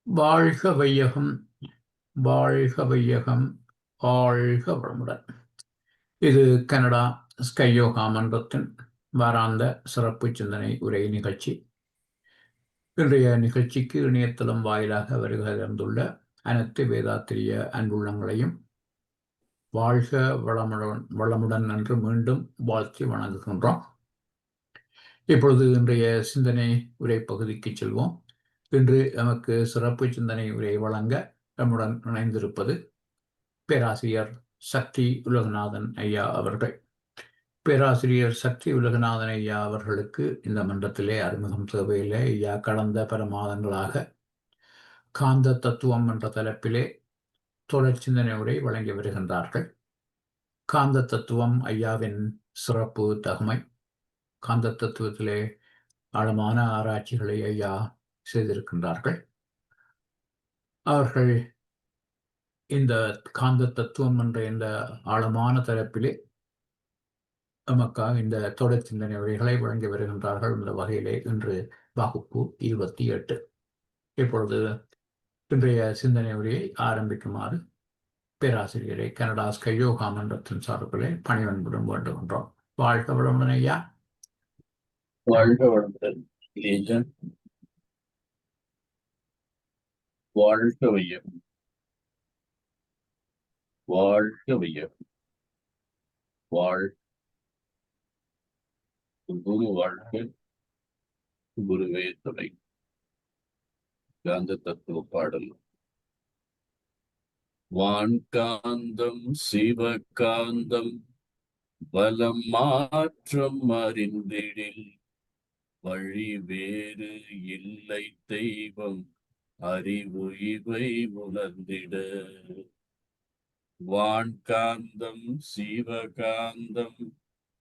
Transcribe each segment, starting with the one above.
வாழ்க வையகம், வாழ்க வையகம், வாழ்க வளமுடன். இது கனடா ஸ்கை யோகா மன்றத்தின் வாராந்த சிறப்பு சிந்தனை உரை நிகழ்ச்சி. இன்றைய நிகழ்ச்சிக்கு இணையதளம் வாயிலாக வருகை தந்துள்ள அனைத்து வேதாத்திரிய அன்புள்ளங்களையும் வாழ்க வளமுடன் என்று மீண்டும் வாழ்த்தி வணங்குகின்றோம். இப்பொழுது இன்றைய சிந்தனை உரை பகுதிக்கு செல்வோம். இன்று நமக்கு சிறப்பு சிந்தனை உரை வழங்க நம்முடன் இணைந்திருப்பது பேராசிரியர் சக்தி உலகநாதன் ஐயா அவர்கள். பேராசிரியர் சக்தி உலகநாதன் ஐயா அவர்களுக்கு இந்த மன்றத்திலே அறிமுகம் தேவையில்லை. ஐயா கடந்த பல மாதங்களாக காந்த தத்துவம் என்ற தலைப்பிலே தொடர் சிந்தனை உரை வழங்கி வருகின்றார்கள். காந்த தத்துவம் ஐயாவின் சிறப்பு தகமை. காந்த தத்துவத்திலே ஆழமான ஆராய்ச்சிகளை ஐயா செய்திருக்கின்றார்கள். அவர்கள் இந்த காந்த தத்துவம் என்ற இந்த ஆழமான தரப்பிலே நமக்காக இந்த தொடர் சிந்தனை உரைகளை வழங்கி வருகின்றார்கள். இந்த வகையிலே இன்று வகுப்பு 28. இப்பொழுது இன்றைய சிந்தனை உரையை ஆரம்பிக்குமாறு பேராசிரியரை கனடா ஸ்கை யோகா மன்றத்தின் சார்பிலே பணிவன்புடன் வேண்டுகின்றோம். வாழ்க வளமுடன் ஐயா. வாழ்க வளமுடன். வாழ்க வையகம், வாழ்க வையகம், குரு வாழ்க, குருவே துணை. காந்த தத்துவ பாடல். வான்காந்தம் சிவகாந்தம் பலம் மாற்றம் அறிந்திடில் வழி வேறு இல்லை தெய்வம் அறிவு இவை உணர்ந்திட. வான்காந்தம் சிவகாந்தம்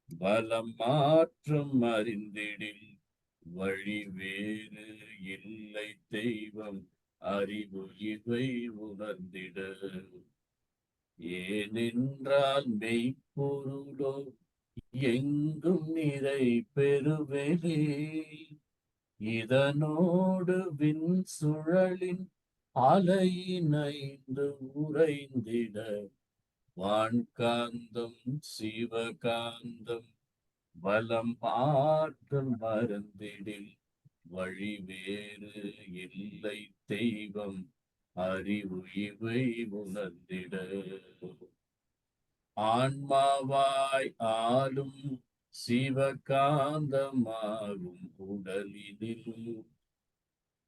பலம் மாற்றம் அறிந்திடில் வழி வேறு இல்லை தெய்வம் அறிவு இவை உணர்ந்திட. ஏனென்றால் மெய்ப்பொருளோ எங்கும் நிறை பெருவெளி, இதனோடு விண் சுழலின் அலையினைந்து உறைந்திட. வான்காந்தம் சிவகாந்தம் பலம் ஆற்றல் மறந்திடில் வழி வேறு இல்லை தெய்வம் அறிவு இவை உணர்ந்திட. ஆன்மாவாய் ஆளும் சிவகாந்தமாகும் உடலினில்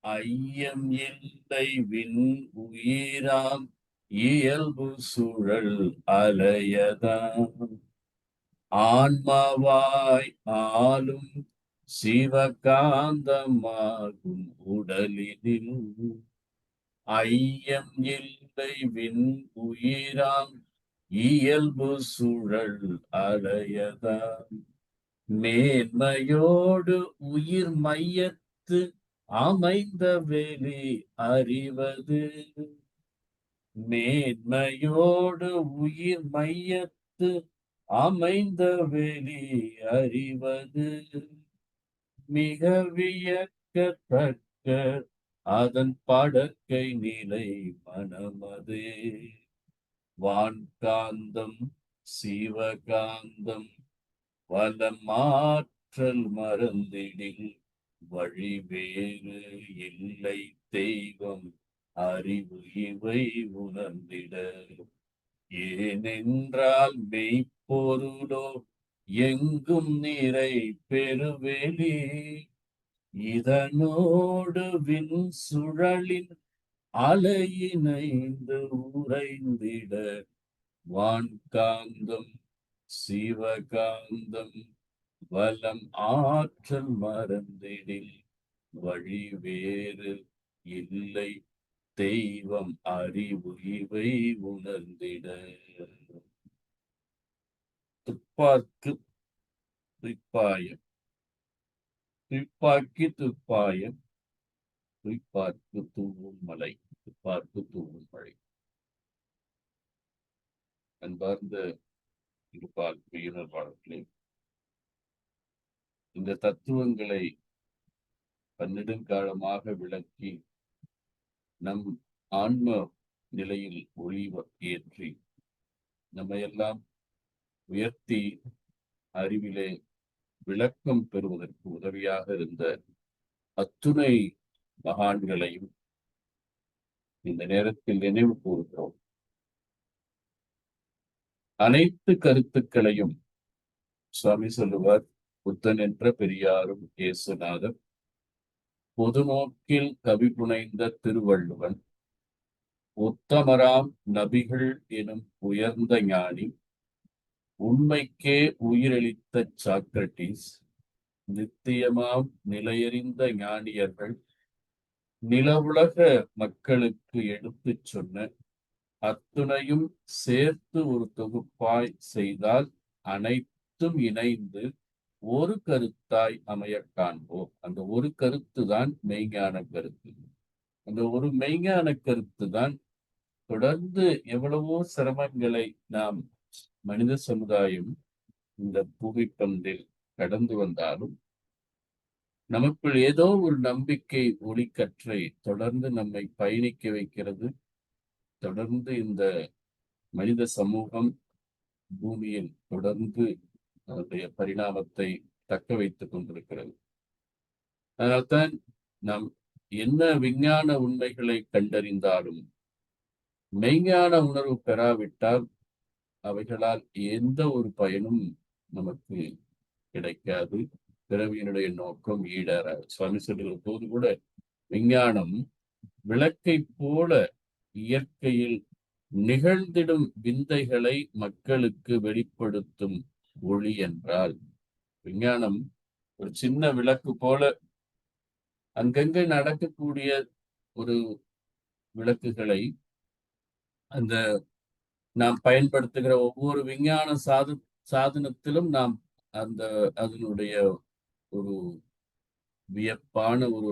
ஐயம் இல்லை விண் உயிராம் இயல்பு சுழல் அலையதாம். ஆன்மாவாய் ஆளும் சிவகாந்தமாகும் உடலினில் ஐயம் இல்லை விண் உயிராம் இயல்பு சுழல் அலையதாம். மேன்மையோடு உயிர் மையத்து அமைந்த வெளி அறிவது. மேன்மையோடு உயிர் மையத்து அமைந்த வெளி அறிவது. மிக வியக்கத்தக்க அதன் படற்கை நிலை மனமதே. வான்காந்தம் சிவகாந்தம் பலம் ஆற்றல் மறந்திடில் வழி வேறு இல்லை தெய்வம் அறிவு இவை உணர்ந்திட. ஏனென்றால் மெய்ப்பொருளோ எங்கும் நிறை பெருவெளி, இதனோடு விண் சுழலின் அலையினைந்து உறைந்திட. வான்காந்தம் சிவகாந்தம் வலம் ஆற்றல் மறந்திடில் வழி வேறு இல்லை தெய்வம் அறிவு இவை உணர்ந்திட. துப்பாக்கு துப்பாயம், துப்பாக்கி துப்பாயம், துப்பாக்கு தூவும் மலை, துப்பாக்கு தூவும் மழை. அன்பார்ந்த இருப்பால் உணர்வாளர்களே, இந்த தத்துவங்களை பன்னெடுங்காலமாக விளக்கி நம் ஆன்ம நிலையில் ஒளி ஏற்றி நம்மையெல்லாம் உயர்த்தி அறிவிலே விளக்கம் பெறுவதற்கு உதவியாக இருந்த அத்துணை மகான்களையும் இந்த நேரத்தில் நினைவு கூறுகிறோம். அனைத்து கருத்துக்களையும் சுவாமி சொல்லுவார், புத்தன் என்ற பெரியாரும் இயேசுநாதர், பொதுநோக்கில் கவி புனைந்த திருவள்ளுவன், உத்தமராம் நபிகள் எனும் உயர்ந்த ஞானி, உண்மைக்கே உயிரளித்த சாக்ரட்டிஸ், நித்தியமாம் நிலையறிந்த ஞானியர்கள், நிலவுலக மக்களுக்கு எடுத்துச் சொன்ன அத்துணையும் சேர்த்து ஒரு தொகுப்பாய் செய்தால் அனைத்தும் இணைந்து ஒரு கருத்தாய் அமைய காண்போம். அந்த ஒரு கருத்து தான் மெய்ஞான கருத்து. அந்த ஒரு மெய்ஞான கருத்து தான் தொடர்ந்து எவ்வளவோ சிரமங்களை நாம் மனித சமுதாயம் இந்த பூமிப்பந்தில் கடந்து வந்தாலும் நமக்குள் ஏதோ ஒரு நம்பிக்கை ஒளிக்கற்றை தொடர்ந்து நம்மை பயணிக்க வைக்கிறது. தொடர்ந்து இந்த மனித சமூகம் பூமியில் தொடர்ந்து அதனுடைய பரிணாமத்தை தக்க வைத்துக் கொண்டிருக்கிறது. அதனால்தான் நாம் என்ன விஞ்ஞான உண்மைகளை கண்டறிந்தாலும் மெய்ஞான உணர்வு பெறாவிட்டால் அவைகளால் எந்த ஒரு பயனும் நமக்கு கிடைக்காது. பிறவியினுடைய நோக்கம் ஈடேறாது. சுவாமி சொல்லுகிற போது கூட விஞ்ஞானம் விளக்கை போல இயற்கையில் நிகழ்ந்திடும் விந்தைகளை மக்களுக்கு வெளிப்படுத்தும் ஒளி என்றால், விஞ்ஞானம் ஒரு சின்ன விளக்கு போல அங்கங்கே நடக்கக்கூடிய ஒரு விளக்குகளை அந்த நாம் பயன்படுத்துகிற ஒவ்வொரு விஞ்ஞான சாதனத்திலும் நாம் அந்த அதனுடைய ஒரு வியப்பான ஒரு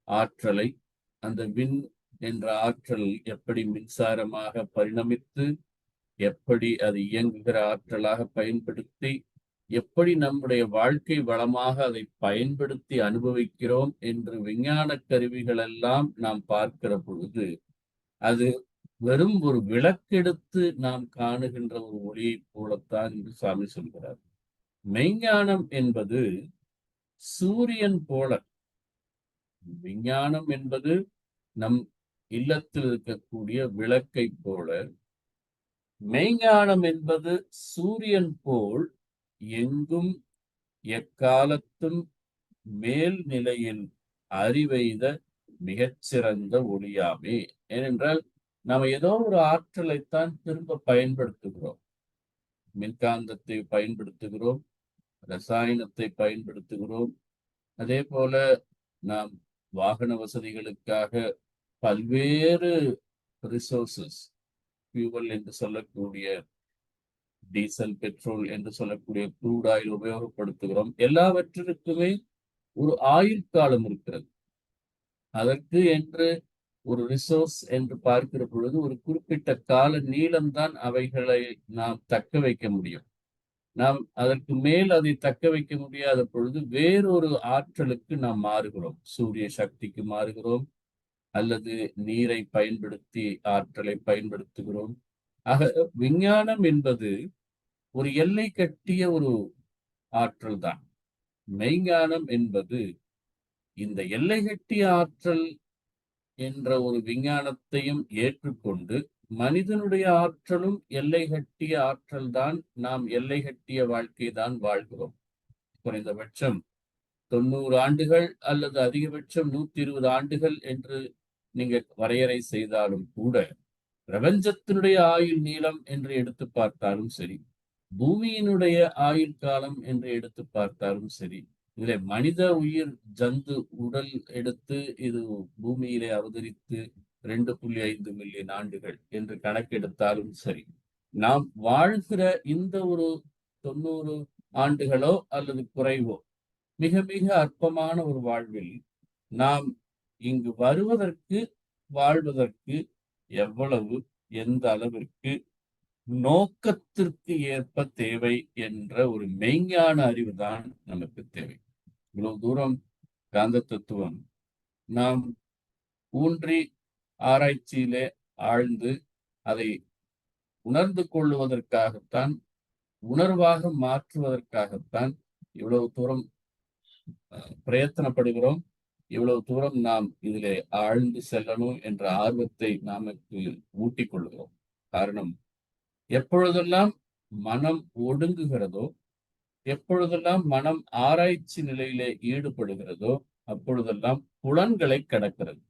ஆற்றலை, அந்த விண் என்ற ஆற்றல் எப்படி மின்சாரமாக பரிணமித்து, எப்படி அது இயங்குகிற ஆற்றலாக பயன்படுத்தி, எப்படி நம்முடைய வாழ்க்கை வளமாக அதை பயன்படுத்தி அனுபவிக்கிறோம் என்று விஞ்ஞான கருவிகள் எல்லாம் நாம் பார்க்கிற பொழுது அது வெறும் ஒரு விளக்கெடுத்து நாம் காணுகின்ற ஒரு ஒளியை போலத்தான் என்று சாமி சொல்கிறார். மெய்ஞானம் என்பது சூரியன் போல. விஞ்ஞானம் என்பது நம் இல்லத்தில் இருக்கக்கூடிய விளக்கை போல, மெய்ஞானம் என்பது சூரியன் போல் எங்கும் எக்காலத்தும் மேல் நிலையில் அறிவெய்த மிகச்சிறந்த ஒளியாமே. ஏனென்றால் நாம் ஏதோ ஒரு ஆற்றலைத்தான் திரும்ப பயன்படுத்துகிறோம். மின்காந்தத்தை பயன்படுத்துகிறோம், ரசாயனத்தை பயன்படுத்துகிறோம். அதே போல நாம் வாகன வசதிகளுக்காக பல்வேறு ரிசோர்சஸ், ஃபியூவல் என்று சொல்லக்கூடிய டீசல், பெட்ரோல் என்று சொல்லக்கூடிய க்ரூட் ஆயில் உபயோகப்படுத்துகிறோம். எல்லாவற்றிற்குமே ஒரு ஆயுள் காலம் இருக்கிறது. அதற்கு என்று ஒரு ரிசோர்ஸ் என்று பார்க்கிற பொழுது ஒரு குறிப்பிட்ட கால நீளம்தான் அவைகளை நாம் தக்க வைக்க முடியும். நாம் அதற்கு மேல் அதை தக்க வைக்க முடியாத பொழுது வேறொரு ஆற்றலுக்கு நாம் மாறுகிறோம். சூரிய சக்திக்கு மாறுகிறோம், அல்லது நீரை பயன்படுத்தி ஆற்றலை பயன்படுத்துகிறோம். ஆக விஞ்ஞானம் என்பது ஒரு எல்லை கட்டிய ஒரு ஆற்றல் தான். மெய்ஞானம் என்பது இந்த எல்லை கட்டிய ஆற்றல் என்ற ஒரு விஞ்ஞானத்தையும் ஏற்றுக்கொண்டு, மனிதனுடைய ஆற்றலும் எல்லை கட்டிய ஆற்றல் தான், நாம் எல்லை கட்டிய வாழ்க்கை தான் வாழ்கிறோம். குறைந்தபட்சம் 90 ஆண்டுகள் அல்லது அதிகபட்சம் 120 ஆண்டுகள் என்று நீங்க வரையறை செய்தாலும் கூட, பிரபஞ்சத்தினுடைய ஆயுள் நீளம் என்று எடுத்து பார்த்தாலும் சரி, பூமியினுடைய ஆயுள் காலம் என்று எடுத்து பார்த்தாலும் சரி, இதிலே மனித உயிர் ஜந்து உடல் எடுத்து இது பூமியிலே அவதரித்து 2.5 மில்லியன் ஆண்டுகள் என்று கணக்கெடுத்தாலும் சரி, நாம் வாழ்கிற இந்த ஒரு 90 ஆண்டுகளோ அல்லது குறைவோ மிக மிக அற்பமான ஒரு வாழ்வில் நாம் இங்கு வருவதற்கு, வாழ்வதற்கு எவ்வளவு, எந்த அளவிற்கு நோக்கத்திற்கு ஏற்ப தேவை என்ற ஒரு மெய்ஞான அறிவுதான் நமக்கு தேவை. இவ்வளவு தூரம் காந்த தத்துவம் நாம் ஊன்றி ஆராய்ச்சியிலே ஆழ்ந்து அதை உணர்ந்து கொள்வதற்காகத்தான், உணர்வாக மாற்றுவதற்காகத்தான் இவ்வளவு தூரம் பிரயத்தனப்படுகிறோம். இவ்வளவு தூரம் நாம் இதிலே ஆழ்ந்து செல்லணும் என்ற ஆர்வத்தை நமக்கு ஊட்டிக் கொள்கிறோம். காரணம், எப்பொழுதெல்லாம் மனம் ஒடுங்குகிறதோ, எப்பொழுதெல்லாம் மனம் ஆராய்ச்சி நிலையிலே ஈடுபடுகிறதோ, அப்பொழுதெல்லாம் புலன்களை கடக்கிறது.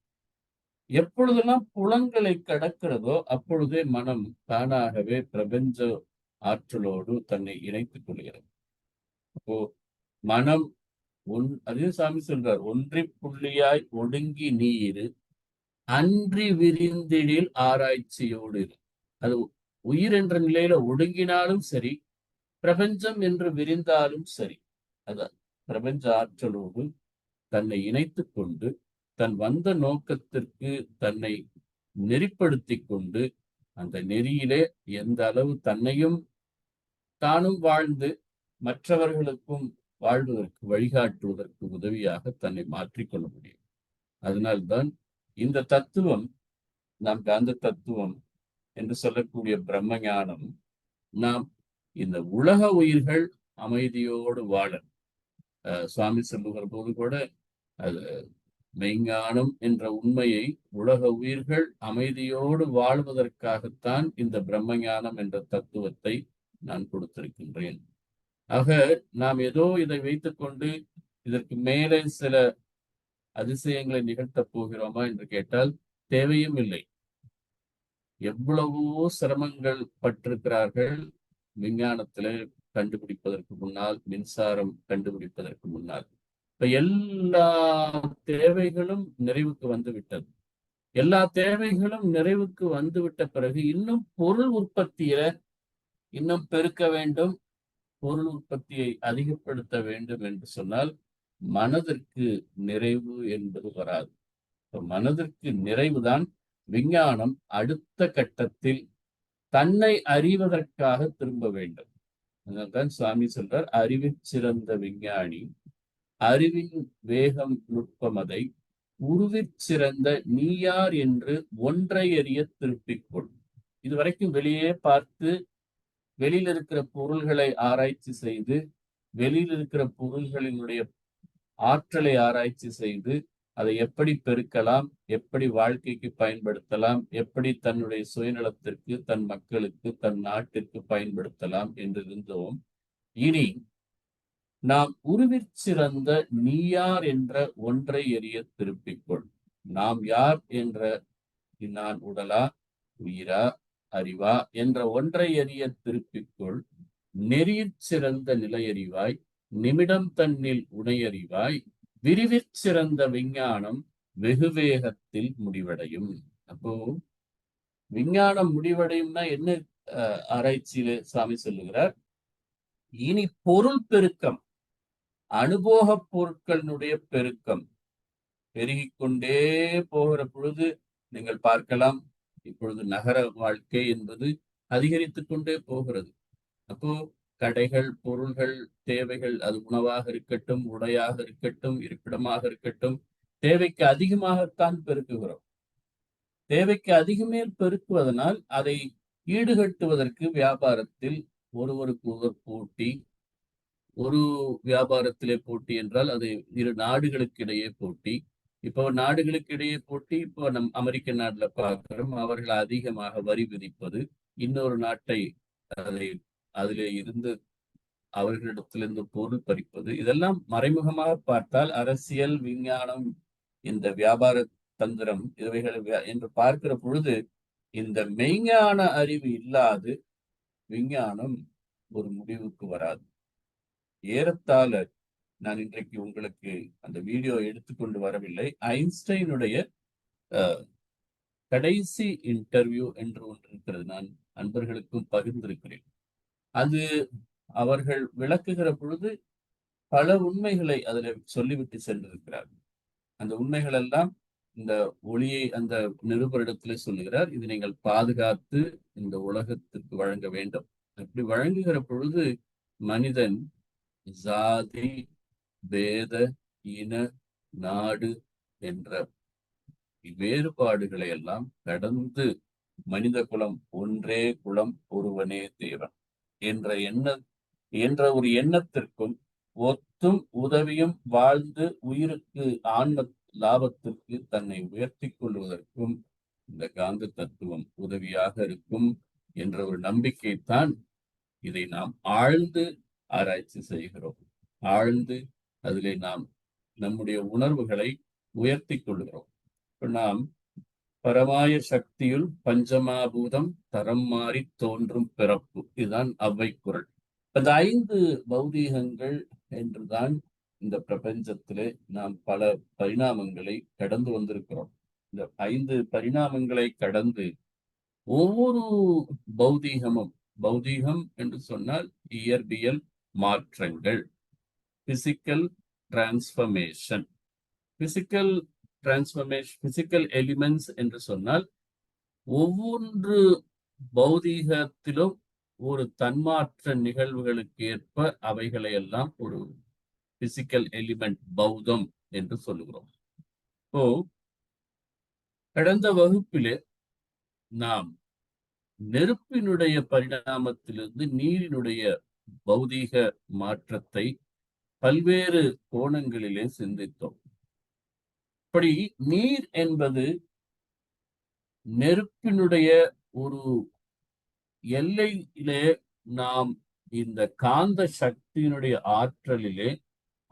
எப்பொழுதெல்லாம் புலன்களை கடக்கிறதோ அப்பொழுதே மனம் தானாகவே பிரபஞ்ச ஆற்றலோடு தன்னை இணைத்துக் கொள்கிறது. அப்போ மனம் அதையும் சாமி சொல்றார், ஒன்றி புள்ளியாய் ஒடுங்கி நீரு அன்றி விரிந்திடில் ஆராய்ச்சியோடு இரு. அது உயிர் என்ற நிலையில ஒடுங்கினாலும் சரி, பிரபஞ்சம் என்று விரிந்தாலும் சரி, அதான் பிரபஞ்ச ஆற்றலோடு தன்னை இணைத்துக் கொண்டு தன் வந்த நோக்கத்திற்கு தன்னை நெறிப்படுத்தி கொண்டு அந்த நெறியிலே எந்த அளவு தன்னையும் தானும் வாழ்ந்து மற்றவர்களுக்கும் வாழ்வதற்கு வழிகாட்டுவதற்கு உதவியாக தன்னை மாற்றிக்கொள்ள முடியும். அதனால்தான் இந்த தத்துவம், நாம் காந்த தத்துவம் என்று சொல்லக்கூடிய பிரம்ம ஞானம், நாம் இந்த உலக உயிர்கள் அமைதியோடு வாழ சுவாமி சொல்லுகிற போது கூட அது மெய்ஞானம் என்ற உண்மையை உலக உயிர்கள் அமைதியோடு வாழ்வதற்காகத்தான் இந்த பிரம்ம ஞானம் என்ற தத்துவத்தை நான் கொடுத்திருக்கின்றேன். ஆக நாம் ஏதோ இதை வைத்துக்கொண்டு இதற்கு மேலே சில அதிசயங்களை நிகழ்த்தப் போகிறோமா என்று கேட்டால் தேவையும் இல்லை. எவ்வளவோ சிரமங்கள் பட்டிருக்கிறார்கள் விஞ்ஞானத்திலே கண்டுபிடிப்பதற்கு முன்னால், மின்சாரம் கண்டுபிடிப்பதற்கு முன்னால். இப்ப எல்லா தேவைகளும் நிறைவுக்கு வந்து விட்டது. எல்லா தேவைகளும் நிறைவுக்கு வந்துவிட்ட பிறகு இன்னும் பொருள் உற்பத்தியில இன்னும் பெருக்க வேண்டும், பொருள் உற்பத்தியை அதிகப்படுத்த வேண்டும் என்று சொன்னால் மனதிற்கு நிறைவு என்பது வராது. மனதிற்கு நிறைவுதான் விஞ்ஞானம் அடுத்த கட்டத்தில் தன்னை அறிவதற்காக திரும்ப வேண்டும். அதனால்தான் சுவாமி சொல்றார், அறிவில் சிறந்த விஞ்ஞானி அறிவின் வேகம் நுட்பமதை உருவிற் சிறந்த நீயார் என்று ஒன்றை அறிய திருப்பிக் கொள். இதுவரைக்கும் வெளியே பார்த்து வெளியில் இருக்கிற பொருள்களை ஆராய்ச்சி செய்து, வெளியில் இருக்கிற பொருள்களினுடைய ஆற்றலை ஆராய்ச்சி செய்து அதை எப்படி பெருக்கலாம், எப்படி வாழ்க்கைக்கு பயன்படுத்தலாம், எப்படி தன்னுடைய சுயநலத்திற்கு, தன் மக்களுக்கு, தன் நாட்டிற்கு பயன்படுத்தலாம் என்று இருந்தோம். இனி நாம் உருவிற் சிறந்த நீயார் என்ற ஒன்றை எறிய திருப்பிக்கொள். நாம் யார் என்ற நான் உடலா, உயிரா, அறிவா என்ற ஒன்றை எறிய திருப்பிக்கொள். நெறியிற் சிறந்த நிலையறிவாய், நிமிடம் தன்னில் உடையறிவாய், விரிவிற் சிறந்த விஞ்ஞானம் வெகு வேகத்தில் முடிவடையும். அப்போ விஞ்ஞானம் முடிவடையும்னா என்ன ஆராய்ச்சியில சாமி சொல்லுகிறார், இனி பொருள் பெருக்கம், அனுபவ பொருட்களினுடைய பெருக்கம் பெருகிக்கொண்டே போகிற பொழுது நீங்கள் பார்க்கலாம், இப்பொழுது நகர வாழ்க்கை என்பது அதிகரித்துக் கொண்டே போகிறது. அப்போ கடைகள், பொருள்கள், தேவைகள், அது உணவாக இருக்கட்டும், உடையாக இருக்கட்டும், இருப்பிடமாக இருக்கட்டும், தேவைக்கு அதிகமாகத்தான் பெருக்குகிறோம். தேவைக்கு அதிகமேல் பெருக்குவதனால் அதை ஈடுகட்டுவதற்கு வியாபாரத்தில் ஒருவருக்கு ஒருவர் போட்டி. ஒரு வியாபாரத்திலே போட்டி என்றால் அது இரு நாடுகளுக்கு இடையே போட்டி. இப்போ நாடுகளுக்கு இடையே போட்டி, இப்போ அமெரிக்க நாட்டுல பார்க்கிறோம், அவர்கள் அதிகமாக வரி விதிப்பது, இன்னொரு நாட்டை அதை அதிலே இருந்து அவர்களிடத்திலிருந்து பொருள் பறிப்பது, இதெல்லாம் மறைமுகமாக பார்த்தால் அரசியல், விஞ்ஞானம், இந்த வியாபார தந்திரம் இவைகள் என்று பார்க்கிற பொழுது இந்த மெய்ஞான அறிவு இல்லாது விஞ்ஞானம் ஒரு முடிவுக்கு வராது. ஏறத்தாழ நான் இன்றைக்கு உங்களுக்கு அந்த வீடியோ எடுத்துக்கொண்டு வரவில்லை, ஐன்ஸ்டைனுடைய கடைசி இன்டர்வியூ என்று ஒன்று இருக்கிறது, நான் நண்பர்களுக்கும் பகிர்ந்திருக்கிறேன். அது அவர்கள் விளக்குகிற பொழுது பல உண்மைகளை அதில் சொல்லிவிட்டு சென்றிருக்கிறார்கள். அந்த உண்மைகள் எல்லாம் இந்த ஒளியை அந்த நிருபரிடத்திலே சொல்லுகிறார், இது நீங்கள் பாதுகாத்து இந்த உலகத்திற்கு வழங்க வேண்டும். அப்படி வழங்குகிற பொழுது மனிதன் ஜாதி, பேத, இன, நாடு என்ற வேறுபாடுகளை எல்லாம் கடந்து மனித குலம் ஒன்றே குலம் ஒருவனே தேவன் என்ற ஒரு எண்ணத்திற்கும் ஒத்தும் உதவியும் வாழ்ந்து உயிருக்கு ஆன்ம லாபத்திற்கு தன்னை உயர்த்தி கொள்வதற்கும் இந்த காந்த தத்துவம் உதவியாக இருக்கும் என்ற ஒரு நம்பிக்கைத்தான் இதை நாம் ஆழ்ந்து ஆராய்ச்சி செய்கிறோம். ஆழ்ந்து அதிலே நாம் நம்முடைய உணர்வுகளை உயர்த்தி கொள்கிறோம். இப்ப நாம் பரமாய சக்தியுள் பஞ்சமாபூதம் தரம் மாறி தோன்றும் பிறப்பு, இதுதான் அவ்வை குறள். இந்த 5 பௌதீகங்கள் என்றுதான் இந்த பிரபஞ்சத்திலே நாம் பல பரிணாமங்களை கடந்து வந்திருக்கிறோம். இந்த 5 பரிணாமங்களை கடந்து ஒவ்வொரு பௌதீகமும், பௌதீகம் என்று சொன்னால் இயற்பியல் மாற்றங்கள், physical transformation, physical transformation, physical elements என்று சொன்னால் ஒவ்வொன்று பௌதீகத்திலும் ஒரு தன்மாற்ற நிகழ்வுகளுக்கு ஏற்ப அவைகளை எல்லாம் ஒரு பிசிக்கல் எலிமெண்ட் பௌதம் என்று சொல்லுகிறோம். இப்போ கடந்த வகுப்பிலே நாம் நெருப்பினுடைய பரிணாமத்திலிருந்து நீரினுடைய பௌதீக மாற்றத்தை பல்வேறு கோணங்களிலே சிந்தித்தோம். இப்படி நீர் என்பது நெருப்பினுடைய ஒரு எல்லையிலே நாம் இந்த காந்த சக்தியினுடைய ஆற்றலிலே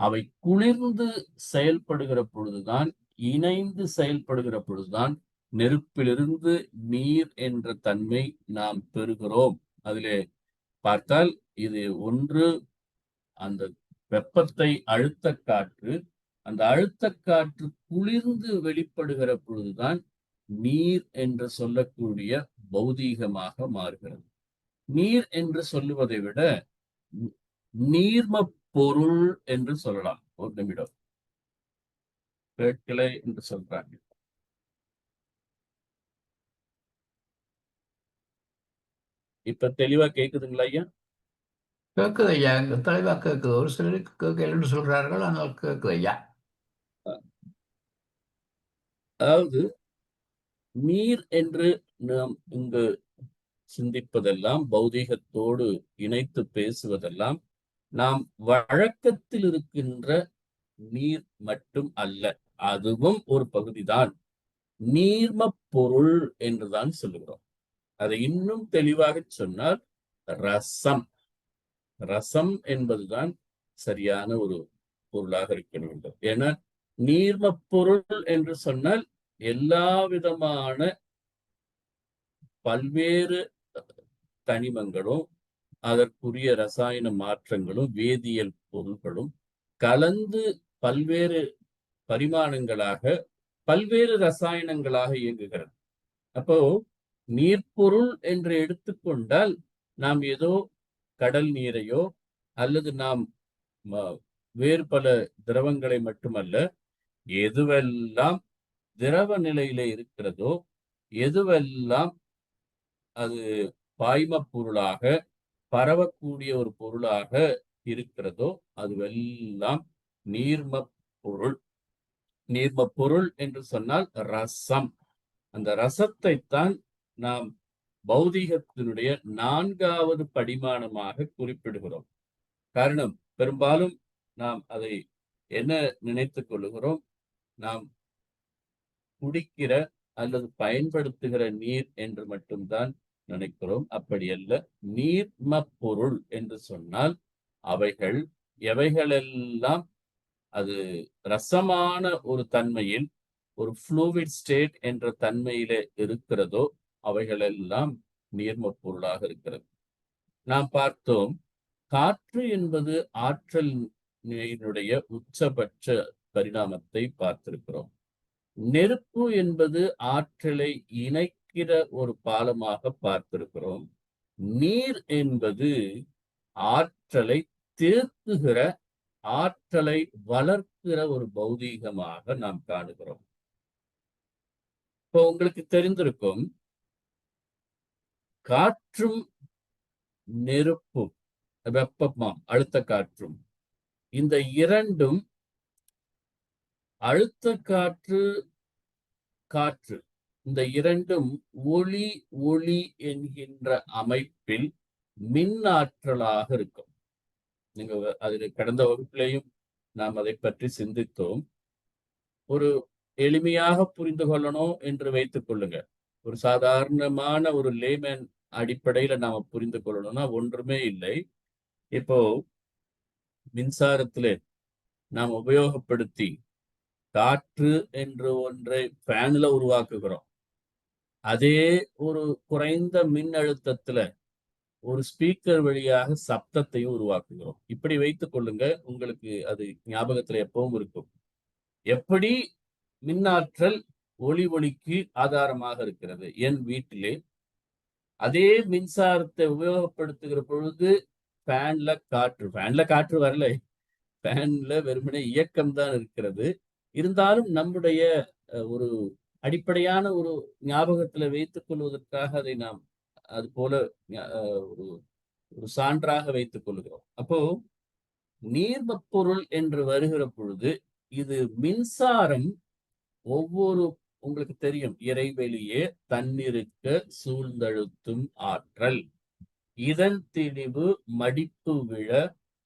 அவை குளிர்ந்து செயல்படுகிற பொழுதுதான், இணைந்து செயல்படுகிற பொழுதுதான் நெருப்பிலிருந்து நீர் என்ற தன்மை நாம் பெறுகிறோம். அதிலே பார்த்தால் இது ஒன்று அந்த வெப்பத்தை அழுத்த காற்று, அந்த அழுத்த காற்று குளிர்ந்து வெளிப்படுகிற பொழுதுதான் நீர் என்று சொல்லக்கூடிய பௌதீகமாக மாறுகிறது. நீர் என்று சொல்லுவதை விட நீர்ம பொருள் என்று சொல்லலாம். ஒரு நிமிடம், கேட்கலை என்று சொல்றாங்க. இப்ப தெளிவா கேக்குதுங்களா ஐயா? கேட்குது ஐயா, தெளிவா கேட்குது. ஒரு சிலருக்கு கேட்கலன்னு சொல்றார்கள், ஆனால் கேட்குது ஐயா. அதாவது நீர் என்று நாம் இங்கு சிந்திப்பதெல்லாம், பௌதீகத்தோடு இணைத்து பேசுவதெல்லாம் நாம் வழக்கத்தில் இருக்கின்ற நீர் மட்டும் அல்ல, அதுவும் ஒரு பகுதிதான். நீர்ம பொருள் என்றுதான் சொல்லுகிறோம். அதை இன்னும் தெளிவாக சொன்னால் ரசம், ரசம் என்பதுதான் சரியான ஒரு பொருளாக இருக்க வேண்டும். ஏன்னா நீர்ம பொருள் என்று சொன்னால் எல்லா விதமான பல்வேறு தனிமங்களும் அதற்குரிய ரசாயன மாற்றங்களும் வேதியியல் பொருள்களும் கலந்து பல்வேறு பரிமாணங்களாக பல்வேறு ரசாயனங்களாக இயங்குகிறது. அப்போ நீர்ப்பொருள் என்று எடுத்துக்கொண்டால் நாம் ஏதோ கடல் நீரையோ அல்லது நாம் வேறு பல திரவங்களை மட்டுமல்ல, எதுவெல்லாம் திரவ நிலையில இருக்கிறதோ, எதுவெல்லாம் அது பாய்ம பொருளாக பரவக்கூடிய ஒரு பொருளாக இருக்கிறதோ அதுவெல்லாம் நீர்ம பொருள். நீர்ம பொருள் என்று சொன்னால் ரசம். அந்த ரசத்தைத்தான் நாம் பௌதீகத்தினுடைய 4வது படிமானமாக குறிப்பிடுகிறோம். காரணம், பெரும்பாலும் நாம் அதை என்ன நினைத்துக் கொள்ளுகிறோம், நாம் குடிக்கிற அல்லது பயன்படுத்துகிற நீர் என்று மட்டும்தான் நினைக்கிறோம். அப்படி அல்ல. நீர்ம பொருள் என்று சொன்னால் அவைகள் எவைகளெல்லாம் அது ரசமான ஒரு தன்மையில், ஒரு ஃப்ளூவிட் ஸ்டேட் என்ற தன்மையிலே இருக்கிறதோ அவைகளெல்லாம் நீர்ம பொருளாக இருக்கிறது. நாம் பார்த்தோம், காற்று என்பது ஆற்றல் நிலையினுடைய உச்சபட்ச பரிணாமத்தை பார்த்திருக்கிறோம். நெருப்பு என்பது ஆற்றலை இணைக்கிற ஒரு பாலமாக பார்த்திருக்கிறோம். நீர் என்பது ஆற்றலை தேக்குகிற, ஆற்றலை வளர்க்கிற ஒரு பௌதீகமாக நாம் காணுகிறோம். இப்போ உங்களுக்கு தெரிந்திருக்கும், காற்றும் நெருப்பும், வெப்பமாம் அழுத்த காற்றும், இந்த இரண்டும், அழுத்த காற்று காற்று, இந்த இரண்டும் ஒளி ஒளி என்கின்ற அமைப்பில் மின் ஆற்றலாக இருக்கும். நீங்க அதில் கடந்த வகுப்பிலேயும் நாம் அதை பற்றி சிந்தித்தோம். ஒரு எளிமையாக புரிந்து கொள்ளணும் என்று வைத்துக் கொள்ளுங்க. ஒரு சாதாரணமான ஒரு லேமேன் அடிப்படையில நாம புரிந்து கொள்ளணும்னா ஒன்றுமே இல்லை. இப்போ மின்சாரத்திலே நாம் உபயோகப்படுத்தி காற்று என்று ஒன்றை ஃபேன்ல உருவாக்குகிறோம். அதே ஒரு குறைந்த மின் அழுத்தத்துல ஒரு ஸ்பீக்கர் வழியாக சப்தத்தையும் உருவாக்குகிறோம். இப்படி வைத்துக் கொள்ளுங்க, உங்களுக்கு அது ஞாபகத்துல எப்பவும் இருக்கும். எப்படி மின்னாற்றல் ஒளிக்கு ஆதாரமாக இருக்கிறது என் வீட்டிலே, அதே மின்சாரத்தை உபயோகப்படுத்துகிற பொழுது ஃபேன்ல காற்று வரல, ஃபேன்ல வெறுமனே இயக்கம் தான் இருக்கிறது. இருந்தாலும் நம்முடைய ஒரு அடிப்படையான ஒரு ஞாபகத்துல வைத்துக் கொள்வதற்காக அதை நாம் அது போல ஒரு ஒரு சான்றாக வைத்துக் கொள்கிறோம். அப்போ நீர்மப் பொருள் என்று வருகிற பொழுது இது மின்சாரம் ஒவ்வொரு உங்களுக்கு தெரியும், இறைவெளியே தன்னிருக்க சூழ்ந்தழுத்தும் ஆற்றல், இதன் திணிவு மடிப்பு விழ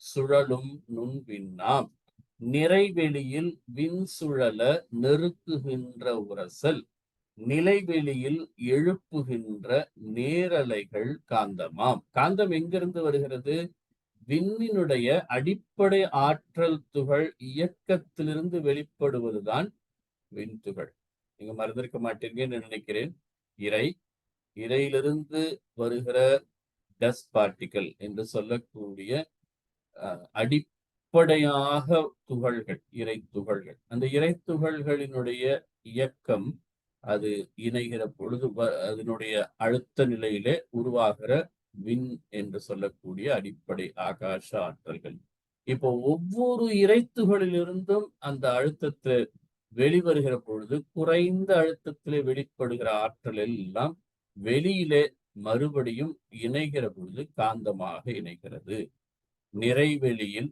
சுழலும் நுண்விண்ணாம், நிறைவெளியில் விண் சுழல நெருக்குகின்ற உரசல், நிலைவெளியில் எழுப்புகின்ற நேரலைகள் காந்தமாம். காந்தம் எங்கிருந்து வருகிறது? விண்ணினுடைய அடிப்படை ஆற்றல் துகள் இயக்கத்திலிருந்து வெளிப்படுவதுதான் விண்துகள். நீங்க மறந்திருக்க மாட்டீங்கன்னு நினைக்கிறேன். இறையிலிருந்து வருகிற டஸ்ட் பார்ட்டிகல் என்று சொல்லக்கூடிய அடிப்படையாக துகள்கள், இறை துகள்கள். அந்த இறை துகள்களினுடைய இயக்கம் அது இணைகிற பொழுது அதனுடைய அழுத்த நிலையிலே உருவாகிற விண் என்று சொல்லக்கூடிய அடிப்படை ஆகாச ஆற்றல்கள். இப்போ ஒவ்வொரு இறைத்துகளிலிருந்தும் அந்த அழுத்தத்தை வெளிவருகிற பொழுது குறைந்த அழுத்தத்திலே வெளிப்படுகிற ஆற்றல் எல்லாம் வெளியிலே மறுபடியும் இணைகிற பொழுது காந்தமாக இணைகிறது. நிறைவெளியில்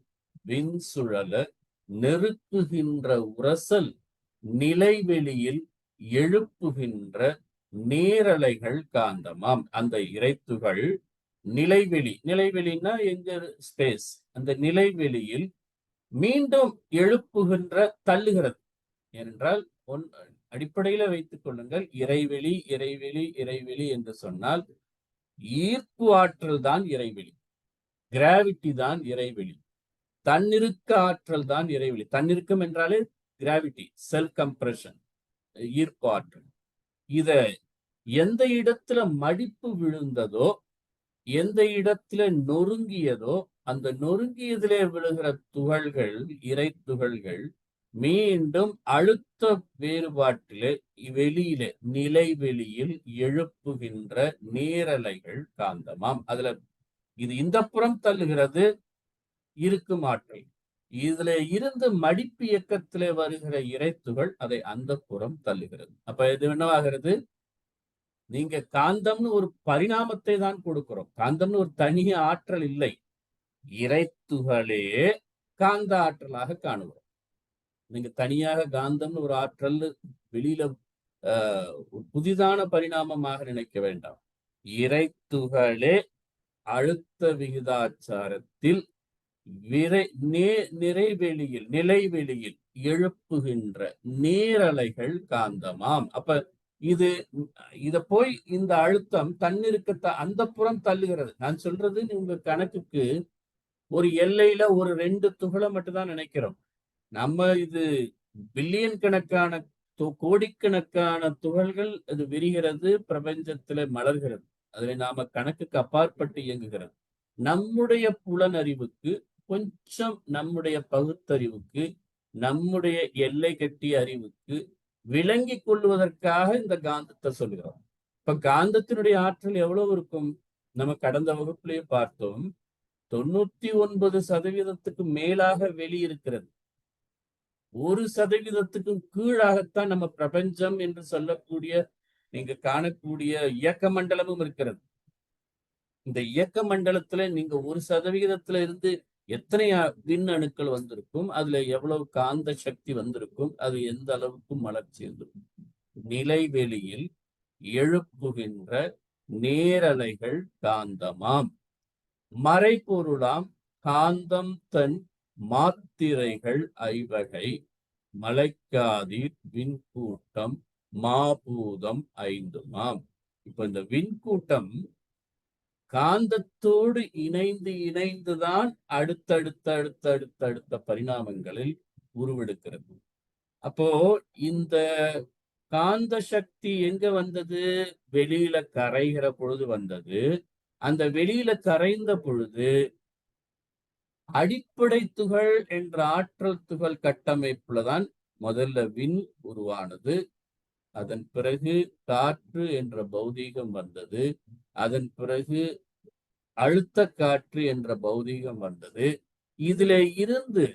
விண் சுழல நெருக்குகின்ற உரசல், நிலைவெளியில் எழுப்புகின்ற நேரலைகள் காந்தமாம். அந்த இறைத்துகள் நிலைவெளினா எங்க? ஸ்பேஸ். அந்த நிலைவெளியில் மீண்டும் எழுப்புகின்ற, தள்ளுகிறது. ஏனென்றால் அடிப்படையில வைத்துக் கொள்ளுங்கள், இறைவெளி இறைவெளி இறைவெளி என்று சொன்னால் ஈர்ப்பு ஆற்றல் தான் இறைவெளி, கிராவிட்டி தான் இறைவெளி, தன்னிருக்க ஆற்றல் தான் இறைவெளி. தன்னிருக்கம் என்றாலே கிராவிட்டி, செல்ஃப் கம்ப்ரெஷன், ஈர்ப்பு ஆற்றல். இத எந்த இடத்துல மடிப்பு விழுந்ததோ, எந்த இடத்துல நொறுங்கியதோ, அந்த நொறுங்கியதிலே விழுகிற துகள்கள், இறை துகள்கள் மீண்டும் அழுத்த வேறுபாட்டிலே வெளியிலே நிலைவெளியில் எழுப்புகின்ற நேரலைகள் காந்தமாம். அதுல இது இந்த புறம் தள்ளுகிறது இருக்கும் ஆற்றல், இதுல இருந்து மடிப்பு இயக்கத்திலே வருகிற இறைத்துகள் அதை அந்த புறம் தள்ளுகிறது. அப்ப இது என்னவாகிறது? நீங்க காந்தம்னு ஒரு பரிணாமத்தை தான் கொடுக்கிறோம். காந்தம்னு ஒரு தனி ஆற்றல் இல்லை, இறைத்துகளே காந்த ஆற்றலாக காணுகிறோம். நீங்க தனியாக காந்தம்னு ஒரு ஆற்றல் வெளியில புதிதான பரிணாமமாக நினைக்க வேண்டாம். இறைத்துகளே அழுத்த விகிதாச்சாரத்தில் நிலைவெளியில் எழுப்புகின்ற நேரலைகள் காந்தமாம். அப்ப இத போய் இந்த அழுத்தம் தன்னிருக்கத்தை அந்த புறம் தள்ளுகிறது. நான் சொல்றது உங்க கணக்குக்கு ஒரு எல்லையில ஒரு 2 துகளை மட்டும் தான் நினைக்கிறோம். நம்ம இது பில்லியன் கணக்கான கோடிக்கணக்கான துகள்கள் அது விரிகிறது, பிரபஞ்சத்துல மலர்கிறது. அதுல நாம கணக்குக்கு அப்பாற்பட்டு இயங்குகிறது. நம்முடைய புலனறிவுக்கு, கொஞ்சம் நம்முடைய பகுத்தறிவுக்கு, நம்முடைய எல்லை கட்டிய அறிவுக்கு விளங்கி கொள்வதற்காக இந்த காந்தத்தை சொல்கிறோம். இப்ப காந்தத்தினுடைய ஆற்றல் எவ்வளவு இருக்கும்? நம்ம கடந்த வகுப்புலயே பார்த்தோம், 99% மேலாக வெளியிருக்கிறது. 1% கீழாகத்தான் நம்ம பிரபஞ்சம் என்று சொல்லக்கூடிய நீங்க காணக்கூடிய இயக்க மண்டலமும் இருக்கிறது. இந்த இயக்க மண்டலத்துல நீங்க 1% இருந்து எத்தனை விண் அணுக்கள் வந்திருக்கும், அதுல எவ்வளவு காந்த சக்தி வந்திருக்கும், அது எந்த அளவுக்கு மலர்ச்சி இருந்திருக்கும். நிலைவெளியில் எழுப்புகின்ற நேரலைகள் காந்தமாம். மறைபொருளாம் காந்தம் தன் மாத்திரைகள் ஐவகை மலைக்காதீர் விண்கூட்டம் மாபூதம் ஐந்துமாம். இப்ப இந்த விண்கூட்டம் காந்தத்தோடு இணைந்துதான் அடுத்தடுத்த பரிணாமங்களில் உருவெடுக்கிறது. அப்போ இந்த காந்த சக்தி எங்க வந்தது? வெளியில கரைகிற பொழுது வந்தது. அந்த வெளியில கரைந்த பொழுது அடிப்படை துகள் என்ற ஆற்றல் துகள் கட்டமைப்புல தான் முதல்ல விண் உருவானது. அதன் பிறகு காற்று என்ற பௌதீகம் வந்தது. அதன் பிறகு அழுத்த காற்று என்ற பௌதீகம் வந்தது. இதுல இருந்து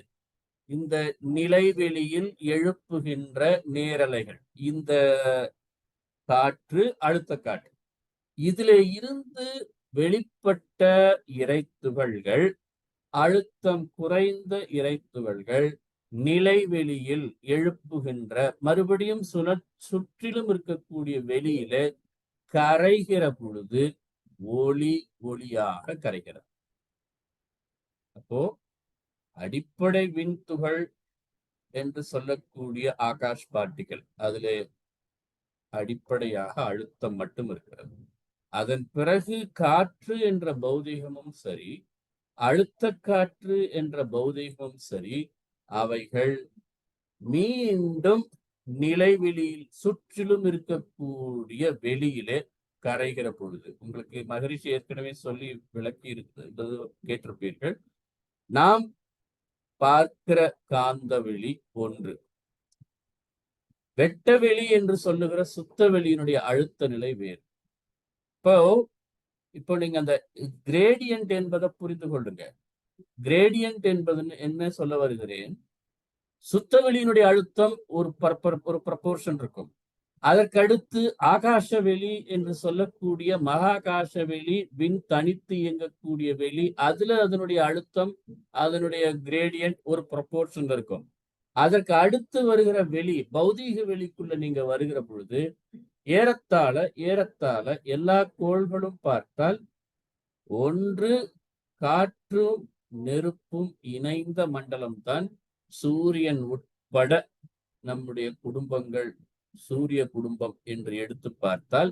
இந்த நிலைவெளியில் எழுப்புகின்ற நேரலைகள், இந்த காற்று, அழுத்த காற்று, இதுல இருந்து வெளிப்பட்ட இறைத்துகள்கள், அழுத்தம் குறைந்த இறைத்துகள்கள் நிலைவெளியில் எழுப்புகின்ற மறுபடியும் சுற்றிலும் இருக்கக்கூடிய வெளியில கரைகிற பொழுது ஒளியாக கரைகிறது. அப்போ அடிப்படை விண்துகள் என்று சொல்லக்கூடிய ஆகாஷ் பார்ட்டிகள், அதுல அடிப்படையாக அழுத்தம் மட்டும் இருக்கிறது. அதன் பிறகு காற்று என்ற பௌதீகமும் சரி, அழுத்த காற்று என்ற பௌதீகமும் சரி, அவைகள் மீண்டும் நிலைவெளியில் சுற்றிலும் இருக்கக்கூடிய வெளியிலே கரைகிற பொழுது, உங்களுக்கு மகரிஷி ஏற்கனவே சொல்லி விளக்கி இருக்கிறது கேட்டிருப்பீர்கள். நாம் பார்க்கிற காந்த வெளி ஒன்று, வெட்ட வெளி என்று சொல்லுகிற சுத்த வெளியினுடைய அழுத்த நிலை வேறு. இப்போ நீங்க அந்த கிரேடியன்ட் என்பதை புரிந்து கொள்ளுங்க. கிரேடியன்ட் என்பது என்ன சொல்ல வருகிறேன்? சுத்த வெளியினுடைய அழுத்தம் ஒரு ப்ரப்போர்ஷன் இருக்கும். அதற்கடுத்து ஆகாச வெளி என்று சொல்லக்கூடிய மகாகாச வெளி, விண் தனித்து இயங்கக்கூடிய வெளி, அதுல அதனுடைய அழுத்தம், அதனுடைய கிரேடியன்ட் ஒரு ப்ரப்போர்ஷன் இருக்கும். அதற்கு அடுத்து வருகிற வெளி, பௌதீக வெளிக்குள்ள நீங்க வருகிற பொழுது ஏறத்தாழ எல்லா கோள்களும் பார்த்தால் ஒன்று காற்றும் நெருப்பும் இணைந்த மண்டலம் தான். சூரியன் உட்பட நம்முடைய குடும்பங்கள் சூரிய குடும்பம் என்று எடுத்து பார்த்தால்,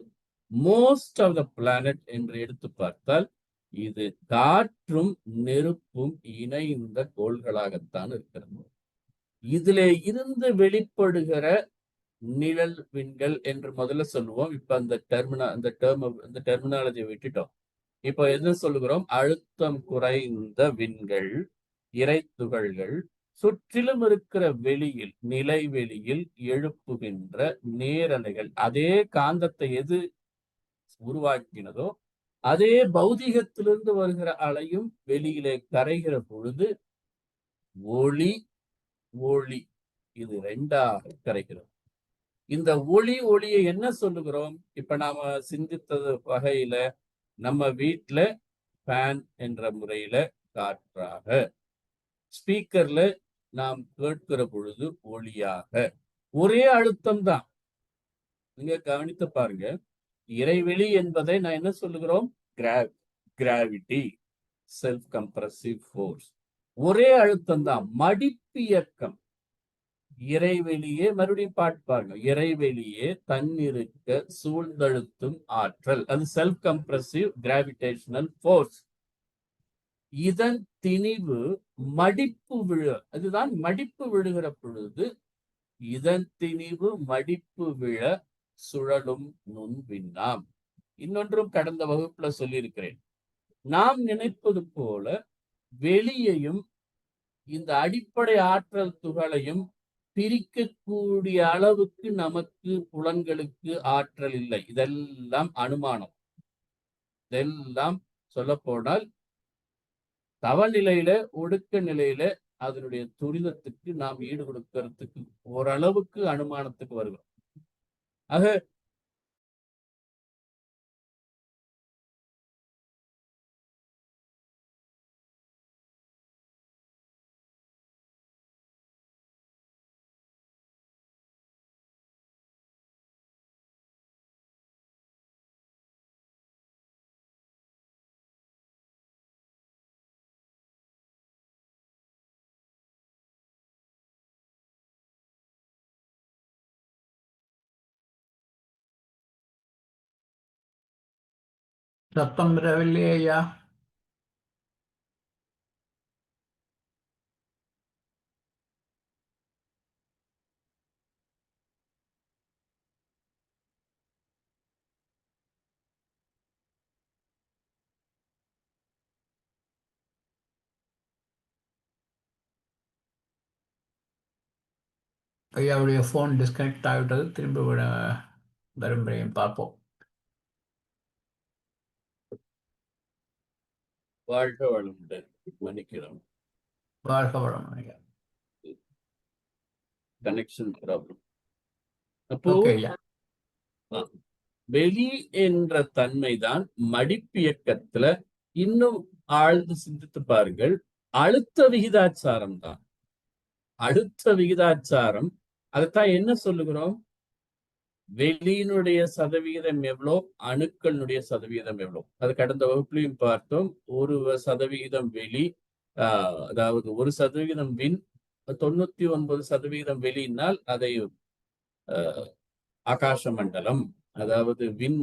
மோஸ்ட் ஆஃப் த பிளானட் என்று எடுத்து பார்த்தால், இது காற்றும் நெருப்பும் இணைந்த கோள்களாகத்தான் இருக்கிறது. இதுல இருந்து வெளிப்படுகிற நிழல் விண்கள் என்று முதல்ல சொல்லுவோம். இப்ப அந்த டெர்மினாலஜியை விட்டுட்டோம். இப்ப என்ன சொல்லுகிறோம்? அழுத்தம் குறைந்த விண்கள், இறைத்துகள்கள் சுற்றிலும் இருக்கிற வெளியில், நிலைவெளியில் எழுப்புகின்ற நேரலைகள். அதே காந்தத்தை எது உருவாக்கினதோ அதே பௌதீகத்திலிருந்து வருகிற அலையும் வெளியிலே கரைகிற பொழுது ஒளி இது ரெண்டாக கரைகிறது. இந்த ஒளியை என்ன சொல்லுகிறோம்? இப்ப நாம சிந்தித்தது வகையில நம்ம வீட்டுல ஃபேன் என்ற முறையில காற்றாக, ஸ்பீக்கர்ல நாம் கேட்கிற பொழுது ஒளியாக, ஒரே அழுத்தம் தான். நீங்க கவனித்து பாருங்க. இறைவெளி என்பதை நான் என்ன சொல்லுகிறோம்? கிராவிட்டி, செல்ஃப் கம்ப்ரசிவ் ஃபோர்ஸ், ஒரே அழுத்தம் தான். மடிப்பு இயக்கம். இறைவெளியே, மறுபடியும் பாட்டு பாருங்க, இறைவெளியே தன்னிருக்க சூழ்ந்தழுத்தும் ஆற்றல், அது செல்ஃப் கம்ப்ரசிவ் கிராவிடேஷனல் ஃபோர்ஸ். இதன் திணிவு மடிப்பு அதுதான் மடிப்பு விழுகிற பொழுது இதன் திணிவு மடிப்பு விழ சுழலும் நுண்விண்ணாம். இன்னொன்றும் கடந்த வகுப்புல சொல்லியிருக்கிறேன். நாம் நினைப்பது போல வெளியையும் இந்த அடிப்படை ஆற்றல் துகளையும் பிரிக்கக்கூடிய அளவுக்கு நமக்கு புலன்களுக்கு ஆற்றல் இல்லை. இதெல்லாம் அனுமானம். இதெல்லாம் சொல்ல போனால் தவநிலையில, ஒடுக்க நிலையில அதனுடைய துரிதத்துக்கு நாம் ஈடு கொடுக்கறதுக்கு ஓரளவுக்கு அனுமானத்துக்கு வருகிறோம். ஆக சத்தம் வரவில்லையே ஐயா. ஐயாவுடைய ஃபோன் டிஸ்கனெக்ட் ஆகிவிட்டது. திரும்ப வரும் வரையும் பார்ப்போம். வாழ்க வளமுடன். மன்னிக்கிறோம், வாழ்க வளம் ஐயா. Connection problem. அப்போ ஓகே ஐயா. வெளி என்ற தன்மைதான் மடிப்பியக்கத்துல இன்னும் ஆழ்ந்து சிந்தித்து பாருங்கள். அழுத்த விகிதாச்சாரம் தான். அழுத்த விகிதாச்சாரம் அதைத்தான் என்ன சொல்லுகிறோம்? வெளியினுடைய சதவிகிதம் எவ்வளோ, அணுக்களுடைய சதவிகிதம் எவ்வளோ. அது கடந்த வகுப்புலையும் பார்த்தோம். 1% வெளி, அதாவது 1% வின், 99% வெளியினால் அதை ஆகாச மண்டலம், அதாவது விண்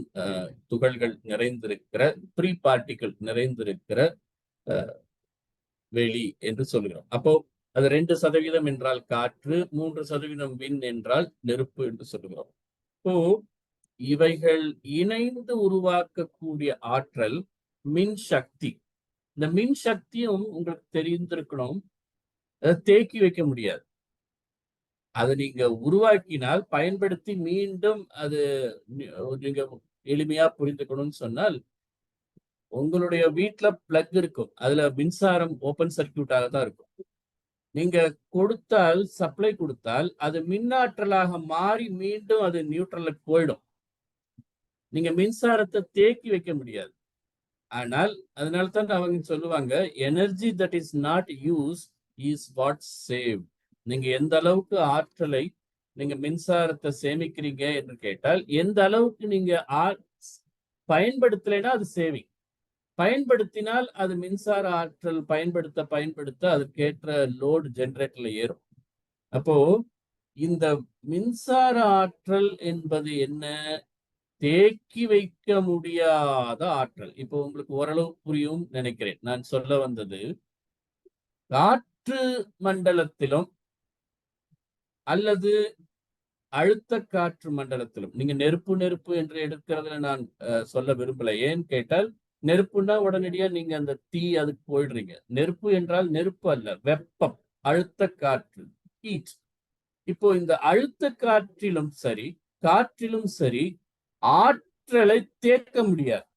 துகள்கள் நிறைந்திருக்கிற, ப்ரீ பார்ட்டிகள் நிறைந்திருக்கிற வெளி என்று சொல்கிறோம். அப்போ அது 2% என்றால் காற்று, 3% விண் என்றால் நெருப்பு என்று சொல்லுகிறோம். இப்போ இவைகள் இணைந்து உருவாக்கக்கூடிய ஆற்றல் மின் சக்தி. இந்த மின் சக்தியும் உங்களுக்கு தெரிந்திருக்கணும், அதை தேக்கி வைக்க முடியாது. அதை நீங்க உருவாக்கினால் பயன்படுத்தி மீண்டும் அது நீங்க எளிமையா புரிந்துக்கணும்னு சொன்னால், உங்களுடைய வீட்டுல பிளக் இருக்கும், அதுல மின்சாரம் ஓபன் சர்க்கியூட்டாக தான் இருக்கும். நீங்க கொடுத்தால், சப்ளை கொடுத்தால் அது மின்னாற்றலாக மாறி மீண்டும் அது நியூட்ரலுக்கு போயிடும். நீங்க மின்சாரத்தை தேக்கி வைக்க முடியாது. ஆனால் அதனால தான் அவங்க சொல்லுவாங்க, energy that is not use is what save. நீங்க எந்த அளவுக்கு ஆற்றலை நீங்க மின்சாரத்தை சேமிக்கிறீங்க என்று கேட்டால், எந்த அளவுக்கு நீங்க பயன்படுத்தலைன்னா அது சேவிங். பயன்படுத்தினால் அது மின்சார ஆற்றல் பயன்படுத்த அதற்கேற்ற லோடு ஜெனரேட்டர்ல ஏறும். அப்போ இந்த மின்சார ஆற்றல் என்பது என்ன? தேக்கி வைக்க முடியாத ஆற்றல். இப்போ உங்களுக்கு ஓரளவு புரியும் நினைக்கிறேன். நான் சொல்ல வந்தது, காற்று மண்டலத்திலும் அல்லது அழுத்த காற்று மண்டலத்திலும், நீங்க நெருப்பு என்று எடுக்கிறதுல நான் சொல்ல விரும்பல. ஏன்னு கேட்டால், நெருப்புன்னா உடனடியா நீங்க அந்த தீ அதுக்கு போயிடுறீங்க. நெருப்பு என்றால் நெருப்பு அல்ல, வெப்பம், அழுத்த காற்று, ஹீட். இப்போ இந்த அழுத்த காற்றிலும் சரி, காற்றிலும் சரி, ஆற்றலை தேக்க முடியாது.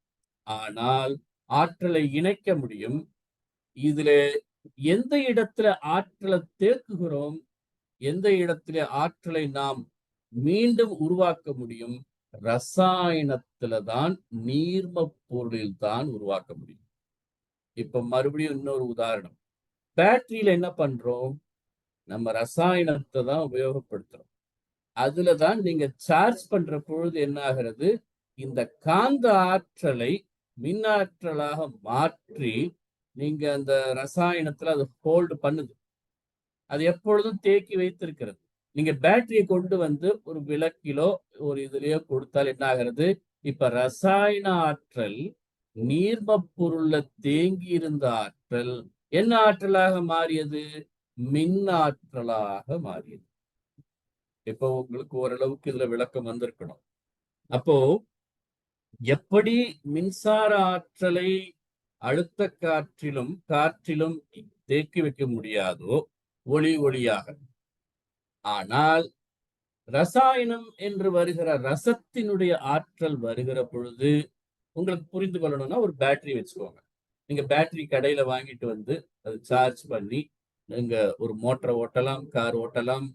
ஆனால் ஆற்றலை இணைக்க முடியும். இதுல எந்த இடத்துல ஆற்றலை தேக்குகிறோம், எந்த இடத்துல ஆற்றலை நாம் மீண்டும் உருவாக்க முடியும்? ரசாயனத்துல தான், நீர்ம பொருளில் தான் உருவாக்க முடியும். இப்ப மறுபடியும் இன்னொரு உதாரணம். பேட்டரியில என்ன பண்றோம்? நம்ம ரசாயனத்தை தான் உபயோகப்படுத்துறோம். அதுலதான் நீங்க சார்ஜ் பண்ற பொழுது என்ன ஆகிறது? இந்த காந்த ஆற்றலை மின் ஆற்றலாக மாற்றி நீங்க அந்த ரசாயனத்துல அது ஹோல்டு பண்ணுது. அது எப்பொழுதும் தேக்கி வைத்திருக்கிறது. நீங்க பேட்டரியை கொண்டு வந்து ஒரு விளக்கிலோ ஒரு இதுலயோ கொடுத்தால் என்ன ஆகிறது? இப்ப ரசாயன ஆற்றல், நீர்ம பொருள்ல தேங்கி இருந்த ஆற்றல் என்ன ஆற்றலாக மாறியது? மின் ஆற்றலாக மாறியது. இப்போ உங்களுக்கு ஓரளவுக்கு இதுல விளக்கம் வந்திருக்கணும். அப்போ எப்படி மின்சார ஆற்றலை அழுத்த காற்றிலும் தேக்கி வைக்க முடியாதோ ஒளியாக, ஆனால் ரசாயனம் என்று வருகிற ரசத்தினுடைய ஆற்றல் வருகிற பொழுது, உங்களுக்கு புரிந்து கொள்ளணும்னா ஒரு பேட்டரி வச்சுக்கோங்க. நீங்க பேட்டரி கடையில வாங்கிட்டு வந்து அது சார்ஜ் பண்ணி நீங்க ஒரு மோட்டரை ஓட்டலாம், கார் ஓட்டலாம்,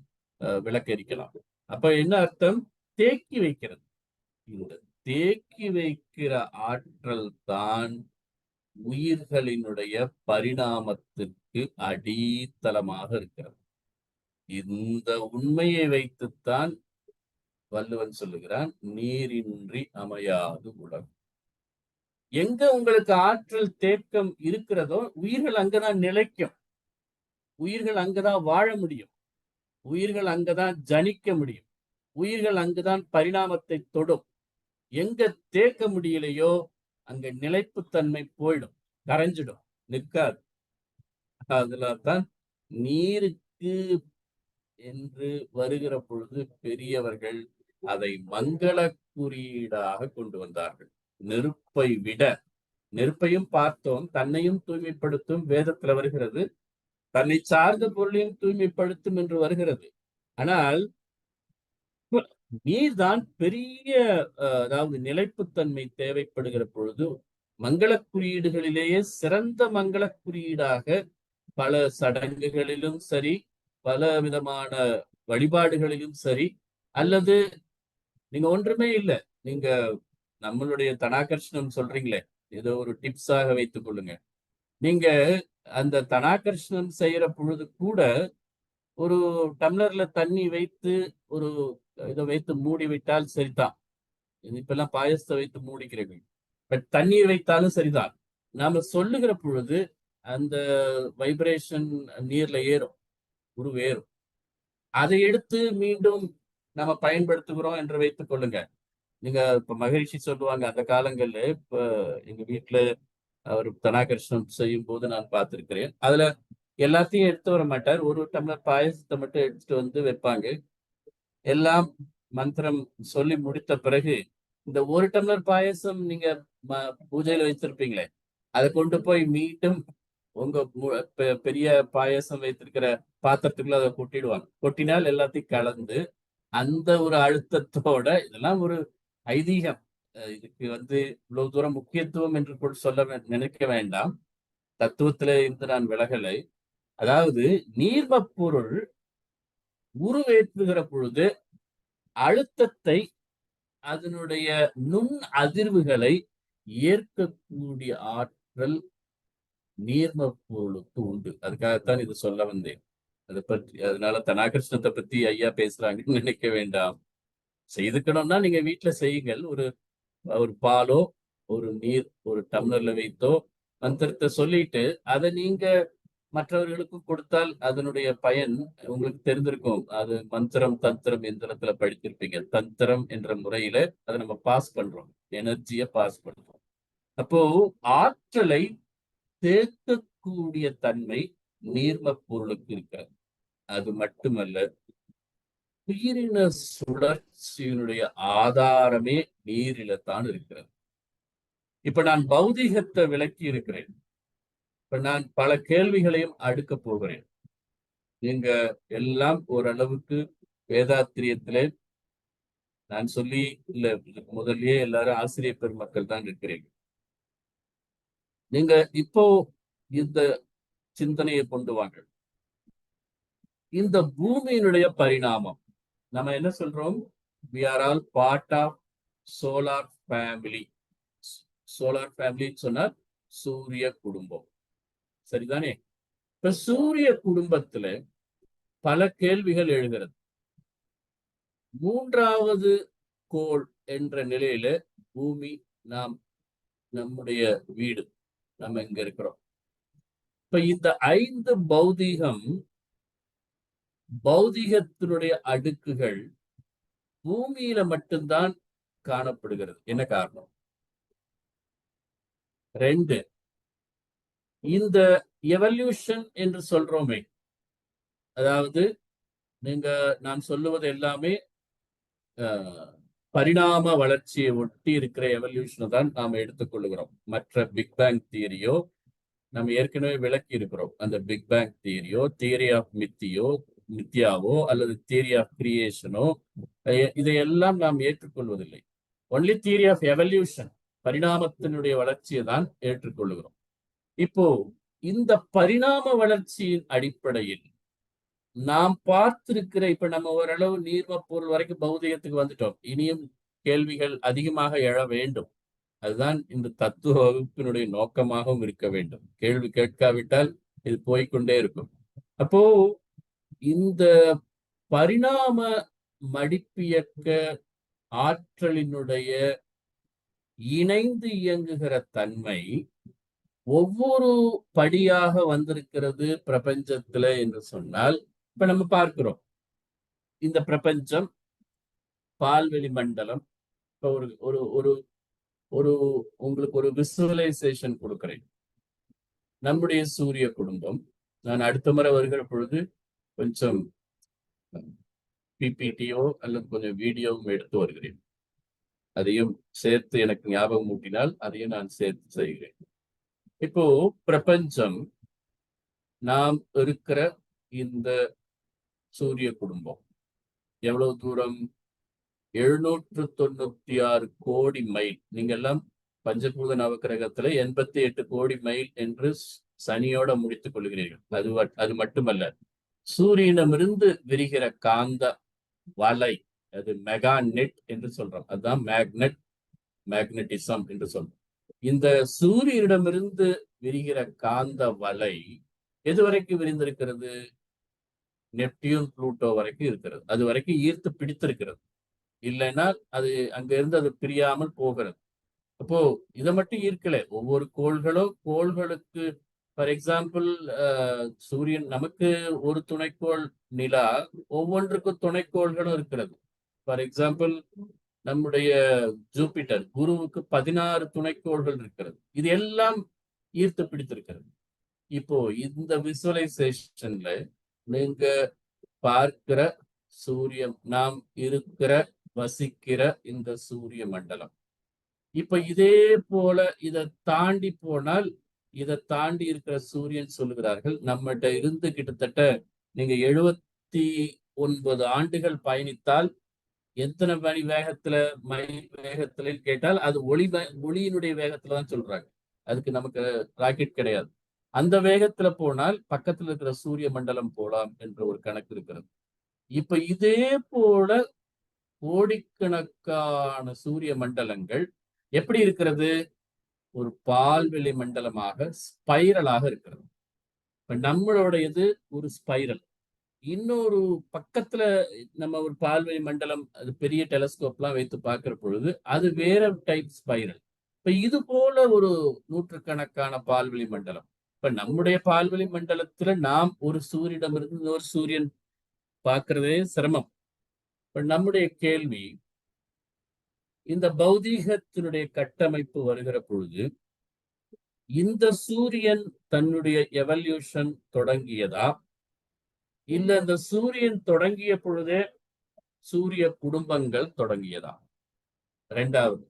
விளக்கெரிக்கலாம். அப்ப என்ன அர்த்தம்? தேக்கி வைக்கிறது. இந்த தேக்கி வைக்கிற ஆற்றல் தான் உயிர்களினுடைய பரிணாமத்திற்கு அடித்தளமாக இருக்கிறது. இந்த உண்மையை வைத்துத்தான் வள்ளுவன் சொல்லுகிறான், நீரின்றி அமையாது உலகம். எங்க உங்களுக்கு ஆற்றல் தேக்கம் இருக்கிறதோ உயிர்கள் அங்கதான் நிலைக்கும். உயிர்கள் அங்கதான் வாழ முடியும். உயிர்கள் அங்கதான் ஜனிக்க முடியும். உயிர்கள் அங்குதான் பரிணாமத்தை தொடும். எங்க தேக்க முடியலையோ அங்க நிலைப்புத்தன்மை போயிடும், கரைஞ்சிடும், நிற்காது. அதுலதான் நீருக்கு என்று வருகிற பொழுது பெரியவர்கள் அதை மங்கள குறியீடாக கொண்டு வந்தார்கள். நெருப்பை விட, நெருப்பையும் பார்த்தோம், தன்னையும் தூய்மைப்படுத்தும் வேதத்துல வருகிறது, தன்னை சார்ந்த பொருளையும் தூய்மைப்படுத்தும் என்று வருகிறது. ஆனால் நீர்தான் பெரிய அதாவது நிலைப்புத்தன்மை தேவைப்படுகிற பொழுது மங்கள குறியீடுகளிலேயே சிறந்த மங்கள குறியீடாக பல சடங்குகளிலும் சரி, பல விதமான வழிபாடுகளிலும் சரி, அல்லது நீங்க ஒன்றுமே இல்லை, நீங்க நம்மளுடைய தனாகர்ஷணம் சொல்றீங்களே, ஏதோ ஒரு டிப்ஸாக வைத்துக் கொள்ளுங்க. நீங்க அந்த தனாகர்ஷணம் செய்யற பொழுது கூட ஒரு டம்ளர்ல தண்ணி வைத்து ஒரு இதை வைத்து மூடி விட்டால் சரிதான். இப்பெல்லாம் பாயசத்தை வைத்து மூடிக்கிறீர்கள், பட் தண்ணீர் வைத்தாலும் சரிதான். நாம சொல்லுகிற பொழுது அந்த வைப்ரேஷன் நீர்ல ஏறும், உருவேறும். அதை எடுத்து மீண்டும் நம்ம பயன்படுத்துகிறோம் என்று வைத்துக் கொள்ளுங்க. நீங்க இப்ப மகிழ்ச்சி சொல்லுவாங்க, அந்த காலங்கள்ல இப்ப எங்க வீட்டுல அவர் தனாகர்ஷணம் செய்யும் போது நான் பார்த்திருக்கிறேன். அதுல எல்லாத்தையும் எடுத்து வர மாட்டார், ஒரு டம்ளர் பாயசத்தை மட்டும் எடுத்துட்டு வந்து வைப்பாங்க. எல்லாம் மந்திரம் சொல்லி முடித்த பிறகு இந்த ஒரு டம்ளர் பாயசம் நீங்க பூஜையில வைத்திருப்பீங்களே, அதை கொண்டு போய் மீண்டும் உங்க பெரிய பாயசம் வைத்திருக்கிற பாத்திரத்துக்குள்ள அதை கொட்டிடுவாங்க. கொட்டினால் எல்லாத்தையும் கலந்து அந்த ஒரு அழுத்தத்தோட, இதெல்லாம் ஒரு ஐதீகம், இதுக்கு இவ்வளவு தூரம் முக்கியத்துவம் என்று கூட சொல்ல நினைக்க வேண்டாம், தத்துவத்தில இருந்து நான் விலகலை. அதாவது நீர்ம பொருள் உருவேற்றுகிற பொழுது அழுத்தத்தை, அதனுடைய நுண் அதிர்வுகளை ஏற்கக்கூடிய ஆற்றல் நீர்ம பொருளுக்கு உண்டு. அதுக்காகத்தான் இது சொல்ல வந்தேன். அதை பற்றி, அதனால தனாகர்ஷணத்தை பத்தி ஐயா பேசுறாங்கன்னு நினைக்க வேண்டாம். செய்துக்கணும்னா நீங்க வீட்டுல செய்யுங்கள். ஒரு பாலோ ஒரு நீர் ஒரு டம்ளர்ல வைத்தோ மந்திரத்தை சொல்லிட்டு அதை நீங்க மற்றவர்களுக்கும் கொடுத்தால் அதனுடைய பயன் உங்களுக்கு தெரிந்திருக்கும். அது மந்திரம் தந்திரம் எந்திரத்துல படித்திருப்பீங்க. தந்திரம் என்ற முறையில அதை நம்ம பாஸ் பண்றோம், எனர்ஜியை பாஸ் பண்றோம். அப்போ ஆற்றலை சேர்க்கக்கூடிய தன்மை நீர்ம பொருளுக்கு இருக்கிறது. அது மட்டுமல்ல, உயிரின சுழற்சியினுடைய ஆதாரமே நீரில தான் இருக்கிறது. இப்ப நான் பௌதிகத்தை விளக்கி இருக்கிறேன். இப்ப நான் பல கேள்விகளையும் அடுக்க போகிறேன். நீங்க எல்லாம் ஓரளவுக்கு வேதாத்திரியத்திலே நான் சொல்லி இல்ல, முதல்லயே எல்லாரும் ஆசிரியர் பெருமக்கள் தான் இருக்கிறீர்கள். நீங்க இப்போ இந்த சிந்தனையை கொண்டு வாங்க. இந்த பூமியினுடைய பரிணாமம், நம்ம என்ன சொல்றோம், we are all part of solar family. Solar ஃபேமிலின்னு சொன்னா சூரிய குடும்பம், சரிதானே? இப்ப சூரிய குடும்பத்துல பல கேள்விகள் எழுகிறது. மூன்றாவது கோள் என்ற நிலையில பூமி, நாம் நம்முடைய வீடு, நம்ம இங்க இருக்கிறோம். இப்ப இந்த 5 பௌதிகத்தினுடைய அடுக்குகள் பூமியில மட்டும்தான் காணப்படுகிறது. என்ன காரணம்? 2, இந்த எவல்யூஷன் என்று சொல்றோமே, அதாவது நான் சொல்லுவது எல்லாமே பரிணாம வளர்ச்சியை ஒட்டி இருக்கிற எவல்யூஷனை தான் நாம் எடுத்துக்கொள்கிறோம். மற்ற பிக் பேங் தியரியோ நம்ம ஏற்கனவே விளக்கி இருக்கிறோம். அந்த பிக் பேங் தியரியோ, தியரி ஆஃப் மித்தியாவோ அல்லது தியரி ஆஃப் கிரியேஷனோ, இதையெல்லாம் நாம் ஏற்றுக்கொள்வதில்லை. ஒன்லி தியரி ஆஃப் எவல்யூஷன், பரிணாமத்தினுடைய வளர்ச்சியை தான் ஏற்றுக்கொள்கிறோம். இப்போ இந்த பரிணாம வளர்ச்சியின் அடிப்படையில் நாம் பார்த்திருக்கிற, இப்ப நம்ம ஓரளவு நீர்ம பொருள் வரைக்கும் பௌதிகத்துக்கு வந்துட்டோம். இனியும் கேள்விகள் அதிகமாக எழ வேண்டும். அதுதான் இந்த தத்துவ வகுப்பினுடைய நோக்கமாகவும் இருக்க வேண்டும். கேள்வி கேட்காவிட்டால் இது போய்கொண்டே இருக்கும். அப்போ இந்த பரிணாம மடிப்பியக்க ஆற்றலினுடைய இணைந்து இயங்குகிற தன்மை ஒவ்வொரு படியாக வந்திருக்கிறது பிரபஞ்சத்துல என்று சொன்னால், இப்ப நம்ம பார்க்கிறோம் இந்த பிரபஞ்சம் பால்வெளி மண்டலம். இப்ப ஒரு ஒரு ஒரு உங்களுக்கு ஒரு விசுவலைசேஷன் கொடுக்கிறேன். நம்முடைய சூரிய குடும்பம், நான் அடுத்த முறை வருகிற பொழுது கொஞ்சம் பிபிடியோ அல்லது கொஞ்சம் வீடியோவும் எடுத்து வருகிறேன். அதையும் சேர்த்து எனக்கு ஞாபகம் ஊட்டினால் அதையும் நான் சேர்த்து செய்கிறேன். இப்போ பிரபஞ்சம், நாம் இருக்கிற இந்த சூரிய குடும்பம் எவ்வளவு தூரம்? 796 கோடி மைல். நீங்க எல்லாம் பஞ்சபூத நவக்கிரகத்துல 88 கோடி மைல் என்று சனியோட முடித்துக் கொள்கிறீர்கள். அது மட்டுமல்ல, சூரியனிடமிருந்து விரிகிற காந்த வலை, அது மெகா நெட் என்று சொல்றோம். அதுதான் மேக்னட்டிசம் என்று சொல்றோம். இந்த சூரியனிடமிருந்து விரிகிற காந்த வலை எது வரைக்கும் விரிந்திருக்கிறது? நெப்டியூன், புளூட்டோ வரைக்கும் இருக்கிறது. அது வரைக்கும் ஈர்த்து பிடித்திருக்கிறது. இல்லைன்னா அது அங்க இருந்து அது பிரியாமல் போகிறது. அப்போ இதை மட்டும் ஈர்க்கல, ஒவ்வொரு கோள்களுக்கு ஃபார் எக்ஸாம்பிள் சூரியன் நமக்கு ஒரு துணைக்கோள் நிலா, ஒவ்வொன்றுக்கும் துணைக்கோள்களும் இருக்கிறது. ஃபார் எக்ஸாம்பிள் நம்முடைய ஜூபிட்டர், குருவுக்கு 16 துணைக்கோள்கள் இருக்கிறது. இது எல்லாம் ஈர்த்து பிடித்திருக்கிறது. இப்போ இந்த விசுவலைசேஷன்ல நீங்க பார்க்கிற சூரியன், நாம் இருக்கிற வசிக்கிற இந்த சூரிய மண்டலம், இப்ப இதே போல இதை தாண்டி போனால், இதை தாண்டி இருக்கிற சூரியன் சொல்லுகிறார்கள் நம்மகிட்ட இருந்து கிட்டத்தட்ட நீங்க 79 ஆண்டுகள் பயணித்தால் எத்தனை மணி வேகத்துல, மைல் வேகத்துல கேட்டால் அது ஒளியினுடைய வேகத்துல தான் சொல்றாங்க. அதுக்கு நமக்கு ராக்கெட் கிடையாது. அந்த வேகத்துல போனால் பக்கத்துல இருக்கிற சூரிய மண்டலம் போலாம் என்ற ஒரு கணக்கு இருக்கிறது. இப்ப இதே போல கோடிக்கணக்கான சூரிய மண்டலங்கள் எப்படி இருக்கிறது? ஒரு பால்வெளி மண்டலமாக, ஸ்பைரலாக இருக்கிறது. இப்ப நம்மளோட இது ஒரு ஸ்பைரல். இன்னொரு பக்கத்துல நம்ம ஒரு பால்வெளி மண்டலம், அது பெரிய டெலஸ்கோப்லாம் வைத்து பார்க்கிற பொழுது அது வேற டைப் ஸ்பைரல். இப்ப இது போல ஒரு நூற்றுக்கணக்கான பால்வெளி மண்டலம். இப்ப நம்முடைய பால்வெளி மண்டலத்துல நாம் ஒரு சூரியனிடமிருந்து இன்னொரு சூரியன் பார்க்கிறதே சிரமம். இப்ப நம்முடைய கேள்வி, இந்த பௌதீகத்தினுடைய கட்டமைப்பு வருகிற பொழுது இந்த சூரியன் தன்னுடைய எவல்யூஷன் தொடங்கியதா, இல்ல இந்த சூரியன் தொடங்கிய பொழுதே சூரிய குடும்பங்கள் தொடங்கியதா? இரண்டாவது,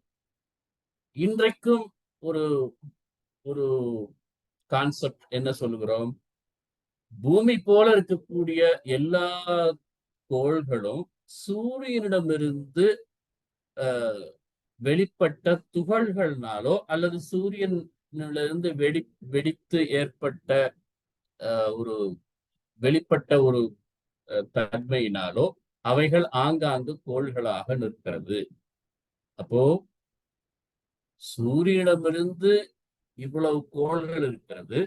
இன்றைக்கும் ஒரு ஒரு கான்செப்ட் என்ன சொல்லுகிறோம்? பூமி போல இருக்கக்கூடிய எல்லா கோள்களும் சூரியனிடமிருந்து வெளிப்பட்ட துகள்கள்னாலோ அல்லது சூரியனிலிருந்து வெடித்து ஏற்பட்ட ஒரு வெளிப்பட்ட ஒரு தன்மையினாலோ அவைகள் ஆங்காங்கு கோள்களாக நிற்கிறது. அப்போ சூரியனிடமிருந்து இவ்வளவு கோள்கள் இருக்கிறது.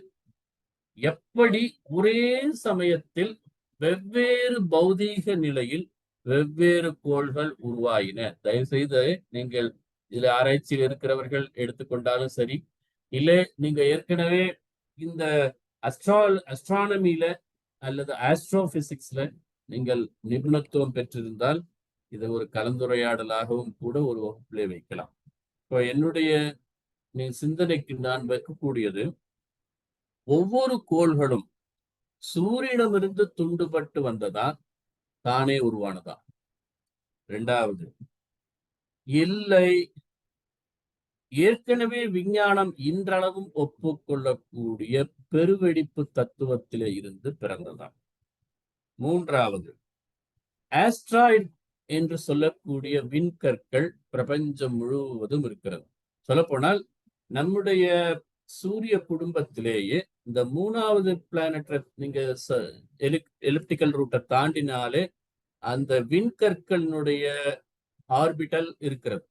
எப்படி ஒரே சமயத்தில் வெவ்வேறு பௌதீக நிலையில் வெவ்வேறு கோள்கள் உருவாயின? தயவு செய்து நீங்கள் இதுல ஆராய்ச்சியில் இருக்கிறவர்கள் எடுத்துக்கொண்டாலும் சரி, இல்லை நீங்க ஏற்கனவே இந்த அஸ்ட்ரானமில அல்லது ஆஸ்ட்ரோபிசிக்ஸ்ல நீங்கள் நிபுணத்துவம் பெற்றிருந்தால் இதை ஒரு கலந்துரையாடலாகவும் கூட ஒரு வகுப்பிலே வைக்கலாம். இப்போ என்னுடைய சிந்தனைக்கு நான் வைக்கக்கூடியது, ஒவ்வொரு கோள்களும் சூரியனிடமிருந்து துண்டுபட்டு வந்ததா, தானே உருவானதா? இரண்டாவது, இல்லை ஏற்கனவே விஞ்ஞானம் இன்றளவும் ஒப்புக்கொள்ளக்கூடிய பெருவெடிப்பு தத்துவத்திலே இருந்து பிறந்ததா? மூன்றாவது, ஆஸ்ட்ராய்டு என்று சொல்லக்கூடிய விண்கற்கள் பிரபஞ்சம் முழுவதும் இருக்கிறது. சொல்லப்போனால் நம்முடைய சூரிய குடும்பத்திலேயே இந்த மூணாவது பிளானட் நீங்க எலிப்டிக்கல் ரூட்டை தாண்டினாலே அந்த விண்கற்களினுடைய ஆர்பிட்டல் இருக்கிறது.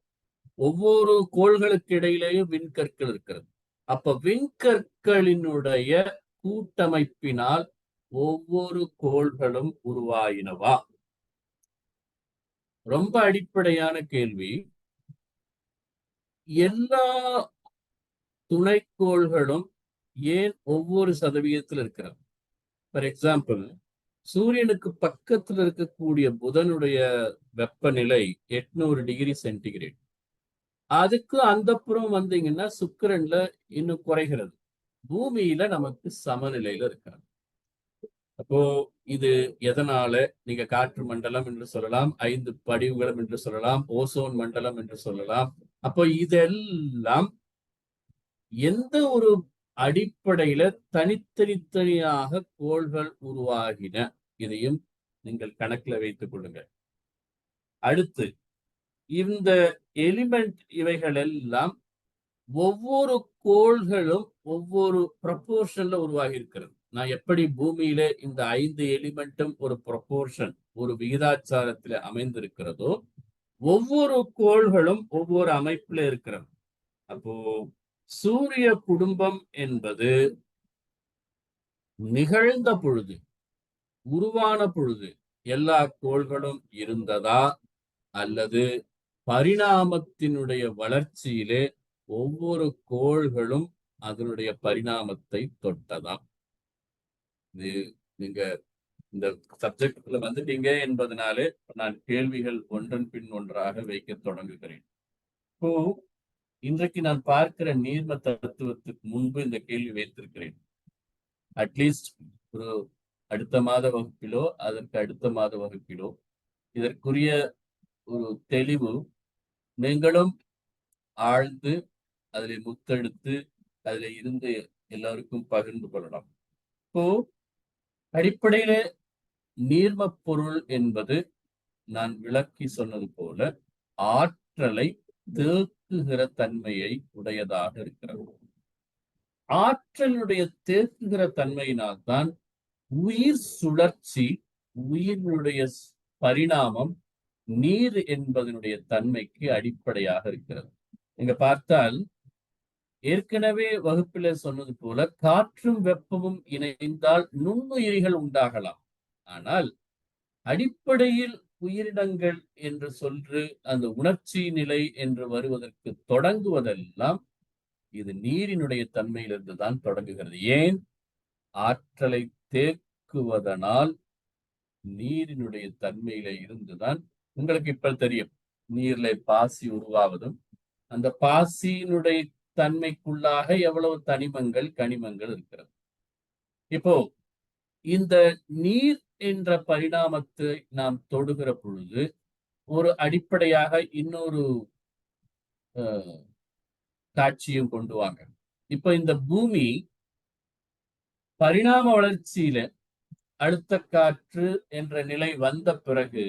ஒவ்வொரு கோள்களுக்கு இடையிலேயும் விண்கற்கள் இருக்கிறது. அப்ப விண்கற்களினுடைய கூட்டமைப்பினால் ஒவ்வொரு கோள்களும் உருவாயினவா? ரொம்ப அடிப்படையான கேள்வி. எல்லா துணைக்கோள்களும் ஏன் ஒவ்வொரு சதவீதத்தில் இருக்கிறது? ஃபார் எக்ஸாம்பிள், சூரியனுக்கு பக்கத்தில் இருக்கக்கூடிய புதனுடைய வெப்பநிலை 800 டிகிரி சென்டிகிரேட். அதுக்கு அந்தப்புறம் வந்தீங்கன்னா சுக்கிரன்ல இன்னும் குறைகிறது. பூமியில நமக்கு சமநிலையில இருக்காங்க. அப்போ இது எதனால நீங்க காற்று மண்டலம் என்று சொல்லலாம், 5 படிவுகளும் என்று சொல்லலாம், ஓசோன் மண்டலம் என்று சொல்லலாம். அப்போ இதெல்லாம் எந்த ஒரு அடிப்படையில தனித்தனியாக கோள்கள் உருவாகின, இதையும் நீங்கள் கணக்குல வைத்துக் கொள்ளுங்க. அடுத்து இந்த எலிமெண்ட் இவைகள் எல்லாம் ஒவ்வொரு கோள்களும் ஒவ்வொரு ப்ரொபோர்ஷன்ல உருவாகி இருக்கிறது. நான் எப்படி பூமியில இந்த 5 எலிமெண்ட்டும் ஒரு ப்ரொபோர்ஷன், ஒரு விகிதாச்சாரத்தில் அமைந்திருக்கிறதோ, ஒவ்வொரு கோள்களும் ஒவ்வொரு அமைப்புல இருக்கிறது. அப்போ சூரிய குடும்பம் என்பது நிகழ்ந்த பொழுது, உருவான பொழுது எல்லா கோள்களும் இருந்ததா, அல்லது பரிணாமத்தினுடைய வளர்ச்சியிலே ஒவ்வொரு கோள்களும் அதனுடைய பரிணாமத்தை தொட்டதாம். இது நீங்க இந்த சப்ஜெக்ட்ல வந்துட்டீங்க என்பதனாலே நான் கேள்விகள் ஒன்றன் பின் ஒன்றாக வைக்க தொடங்குகிறேன். இப்போ இன்றைக்கு நான் பார்க்கிற நீர்ம தத்துவத்துக்கு முன்பு இந்த கேள்வி வைத்திருக்கிறேன். அட்லீஸ்ட் ஒரு அடுத்த மாத வகுப்பிலோ அதற்கு அடுத்த மாத வகுப்பிலோ இதற்குரிய ஒரு தெளிவு நீங்களும் ஆழ்ந்து அதில் முத்தெடுத்து அதுல இருந்து எல்லாருக்கும் பகிர்ந்து கொள்ளலாம். இப்போ அடிப்படையில நீர்ம பொருள் என்பது நான் விளக்கி சொன்னது போல ஆற்றலை தேக்குகிற தன்மையை உடையதாக இருக்கிறது. ஆற்றலுடைய தேக்குகிற தன்மையினால்தான் உயிர் சுழற்சி, உயிரினுடைய பரிணாமம் நீர் என்பதனுடைய தன்மைக்கு அடிப்படையாக இருக்கிறது. நீங்க பார்த்தால் ஏற்கனவே வகுப்பில சொன்னது போல காற்றும் வெப்பமும் இணைந்தால் நுண்ணுயிரிகள் உண்டாகலாம். ஆனால் அடிப்படையில் உயிரினங்கள் என்று சொல்று அந்த உணர்ச்சி நிலை என்று வருவதற்கு தொடங்குவதெல்லாம் இது நீரினுடைய தன்மையிலிருந்து தான் தொடங்குகிறது. ஏன்? ஆற்றலை தேக்குவதனால் நீரினுடைய தன்மையில இருந்துதான் உங்களுக்கு இப்ப தெரியும் நீர்ல பாசி உருவாவதும் அந்த பாசியினுடைய தன்மைக்குள்ளாக எவ்வளவு தனிமங்கள் கனிமங்கள் இருக்கிறது. இப்போ இந்த நீர் என்ற பரிணாமத்தை நாம் தொடுகிற பொழுது ஒரு அடிப்படையாக இன்னொரு காட்சியும் கொண்டு வாங்க. இப்ப இந்த பூமி பரிணாம வளர்ச்சியில அழுத்த காற்று என்ற நிலை வந்த பிறகு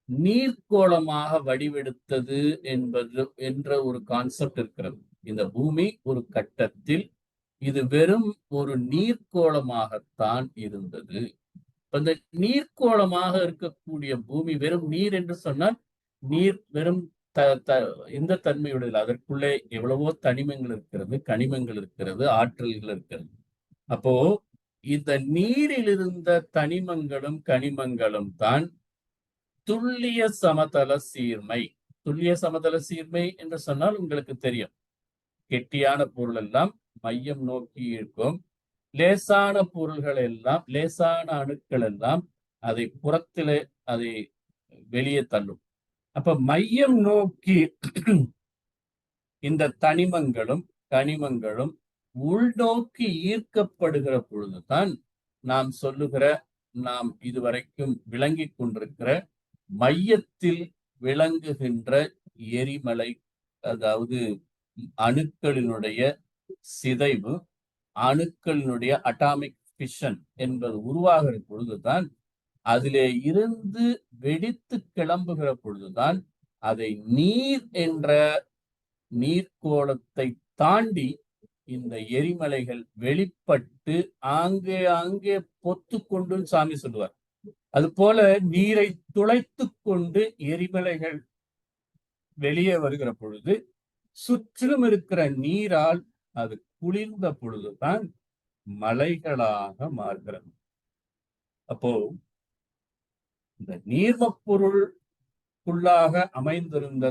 நீர்க்கோளமாக வடிவெடுத்தது என்பது என்ற ஒரு கான்செப்ட் இருக்கிறது. இந்த பூமி ஒரு கட்டத்தில் இது வெறும் ஒரு நீர்க்கோளமாகத்தான் இருந்தது. அந்த நீர்க்கோளமாக இருக்கக்கூடிய பூமி வெறும் நீர் என்று சொன்னால் நீர் வெறும் இந்த தன்மையுடைய அதற்குள்ளே எவ்வளவோ தனிமங்கள் இருக்கிறது, கனிமங்கள் இருக்கிறது, ஆற்றல்கள் இருக்கிறது. அப்போ இந்த நீரில் இருந்த தனிமங்களும் கனிமங்களும் தான் துல்லிய சமதள சீர்மை. துல்லிய சமதள சீர்மை என்று சொன்னால் உங்களுக்கு தெரியும், கெட்டியான பொருள் எல்லாம் மையம் நோக்கி இருக்கும், லேசான பொருள்கள் எல்லாம், லேசான அணுக்கள் எல்லாம் அதை புறத்திலே அதை வெளியே தள்ளும். அப்ப மையம் நோக்கி இந்த தனிமங்களும் கனிமங்களும் உள்நோக்கி ஈர்க்கப்படுகிற பொழுதுதான் நாம் சொல்லுகிற, நாம் இதுவரைக்கும் விளங்கி கொண்டிருக்கிற மையத்தில் விளங்குகின்ற எரிமலை, அதாவது அணுக்களினுடைய சிதைவு, அணுக்களினுடைய அட்டாமிக் ஃபிஷன் என்பது உருவாகிற பொழுதுதான், அதிலே இருந்து வெடித்து கிளம்புகிற பொழுதுதான் அதை நீர் என்ற நீர்க்கோளத்தை தாண்டி இந்த எரிமலைகள் வெளிப்பட்டு ஆங்கே பொத்து கொண்டு சாமி சொல்லுவார். அது போல நீரை துளைத்து கொண்டு எரிமலைகள் வெளியே வருகிற பொழுது சுற்றிலும் இருக்கிற நீரால் அது குளிர்ந்த பொழுதுதான் மலைகளாக மாறுகிறது. அப்போ இந்த நீர்ம பொருளுக்குள்ளாக அமைந்திருந்த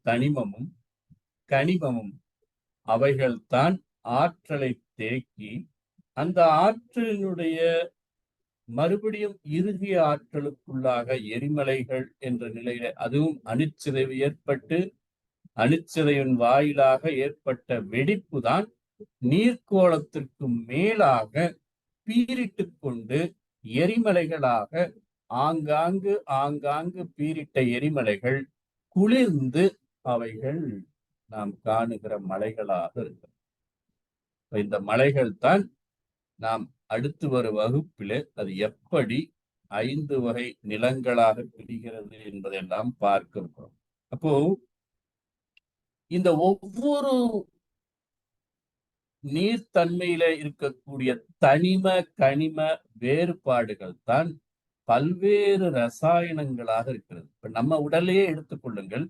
தனிமமும் கனிமமும் அவைகள் தான் ஆற்றலை தேக்கி அந்த ஆற்றலினுடைய மறுபடியும் இறுதிய ஆற்றலுக்குள்ளாக எரிமலைகள் என்ற நிலையில அதுவும் அணுச்சிதைவு ஏற்பட்டு அணுச்சிதைவின் வாயிலாக ஏற்பட்ட வெடிப்பு தான் நீர்க்கோளத்திற்கு மேலாக பீரிட்டுக் கொண்டு எரிமலைகளாக ஆங்காங்கு பீரிட்ட எரிமலைகள் குளிர்ந்து அவைகள் நாம் காணுகிற மலைகளாக இருக்கிறது. இந்த மலைகள் தான் நாம் அடுத்து வரும் வகுப்பிலே அது எப்படி 5 வகை நிலங்களாக பிரிகிறது என்பதெல்லாம் பார்க்கிறோம். அப்போ இந்த ஒவ்வொரு நீர்த்தன்மையில இருக்கக்கூடிய தனிம கனிம வேறுபாடுகள் தான் பல்வேறு ரசாயனங்களாக இருக்கிறது. இப்ப நம்ம உடலையே எடுத்துக்கொள்ளுங்கள்,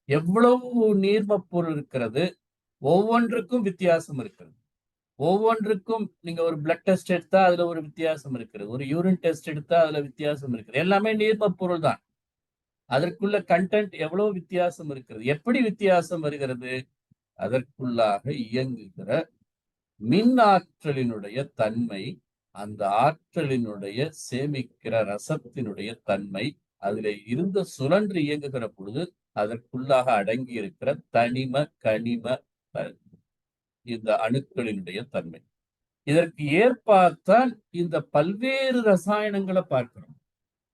எவ்வளவு நீர்ம பொருள் இருக்கிறது, ஒவ்வொன்றுக்கும் வித்தியாசம் இருக்கிறது. ஒவ்வொன்றுக்கும் நீங்க ஒரு பிளட் டெஸ்ட் எடுத்தா அதுல ஒரு வித்தியாசம் இருக்கிறது, ஒரு யூரின் டெஸ்ட் எடுத்தா அதுல வித்தியாசம் இருக்குது. எல்லாமே நீர்ம பொருள் தான். அதற்குள்ள கண்டென்ட் எவ்வளவு வித்தியாசம் இருக்கிறது. எப்படி வித்தியாசம் வருகிறது? அதற்குள்ளாக இயங்குகிற மின் ஆற்றலினுடைய தன்மை, அந்த ஆற்றலினுடைய சேமிக்கிற ரசத்தினுடைய தன்மை, அதிலே இருந்த சுழன்று இயங்குகிற பொழுது அதற்குள்ளாக அடங்கி இருக்கிற தனிம கனிம இந்த அணுக்களினுடைய தன்மை. இதற்கு ஏற்பாத்தான் இந்த பல்வேறு ரசாயனங்களை பார்க்கிறோம்.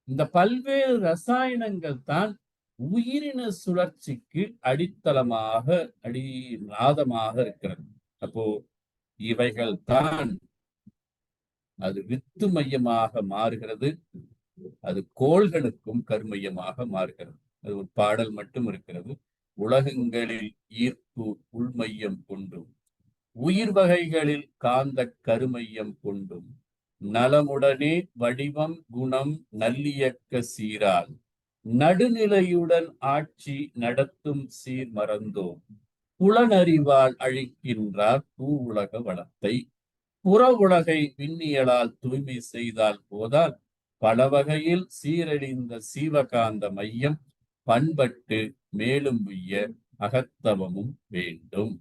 இந்த பல்வேறு ரசாயனங்கள் தான் உயிரின சுழற்சிக்கு அடித்தளமாக அடிநாதமாக இருக்கிறது. அப்போ இவைகள் தான் அது வித்து மையமாக மாறுகிறது, அது கோள்களுக்கும் கருமையமாக மாறுகிறது. அது ஒரு பாடல் மட்டும் இருக்கிறது. உலகங்களில் ஈர்ப்பு உள்மையம் கொண்டும் உயிர் வகைகளில் காந்த கருமையம் கொண்டும் நலமுடனே வடிவம் குணம் நல்லியக்க சீரால் நடுநிலையுடன் ஆட்சி நடத்தும் சீர் மறந்தோம் புலனறிவால் அழிக்கின்றார் பூ உலக வளத்தை புற உலகை விண்ணியலால் தூய்மை செய்தால் போதால் பல வகையில் சீரழிந்த சீவகாந்த மையம் பண்பட்டு மேலும் உய்ய அகத்தவமும் வேண்டும்.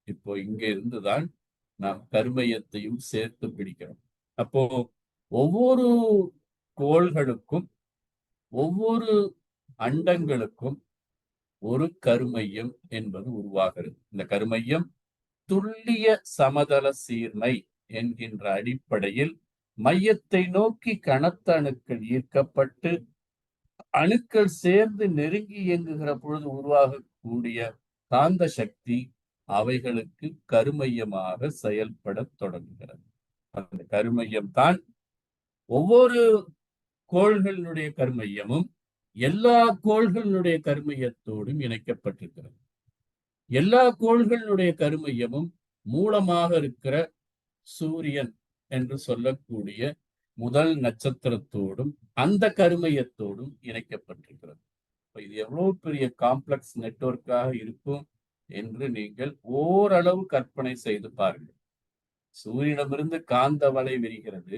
இப்போ இங்க இருந்துதான் நாம் கருமையத்தையும் சேர்த்து பிடிக்கிறோம். அப்போ ஒவ்வொரு கோள்களுக்கும் ஒவ்வொரு அண்டங்களுக்கும் ஒரு கருமையம் என்பது உருவாகிறது. இந்த கருமையம் துல்லிய சமதள சீர்மை என்கின்ற அடிப்படையில் மையத்தை நோக்கி கனத்த அணுக்கள் ஈர்க்கப்பட்டு அணுக்கள் சேர்ந்து நெருங்கி இயங்குகிற பொழுது உருவாகக்கூடிய காந்த சக்தி அவைகளுக்கு கருமையமாக செயல்பட தொடங்குகிறது. அந்த கருமையம் தான் ஒவ்வொரு கோள்களினுடைய கருமையமும் எல்லா கோள்களினுடைய கருமையத்தோடும் இணைக்கப்பட்டிருக்கிறது. எல்லா கோள்களினுடைய கருமையமும் மூலமாக இருக்கிற சூரியன் என்று சொல்லக்கூடிய முதல் நட்சத்திரத்தோடும் அந்த கருமையத்தோடும் இணைக்கப்பட்டிருக்கிறது. இது எவ்வளவு பெரிய காம்ப்ளெக்ஸ் நெட்வொர்க்காக இருக்கும் என்று நீங்கள் ஓரளவு கற்பனை செய்து பாருங்கள். சூரியனிடமிருந்து காந்த வலை விரிகிறது,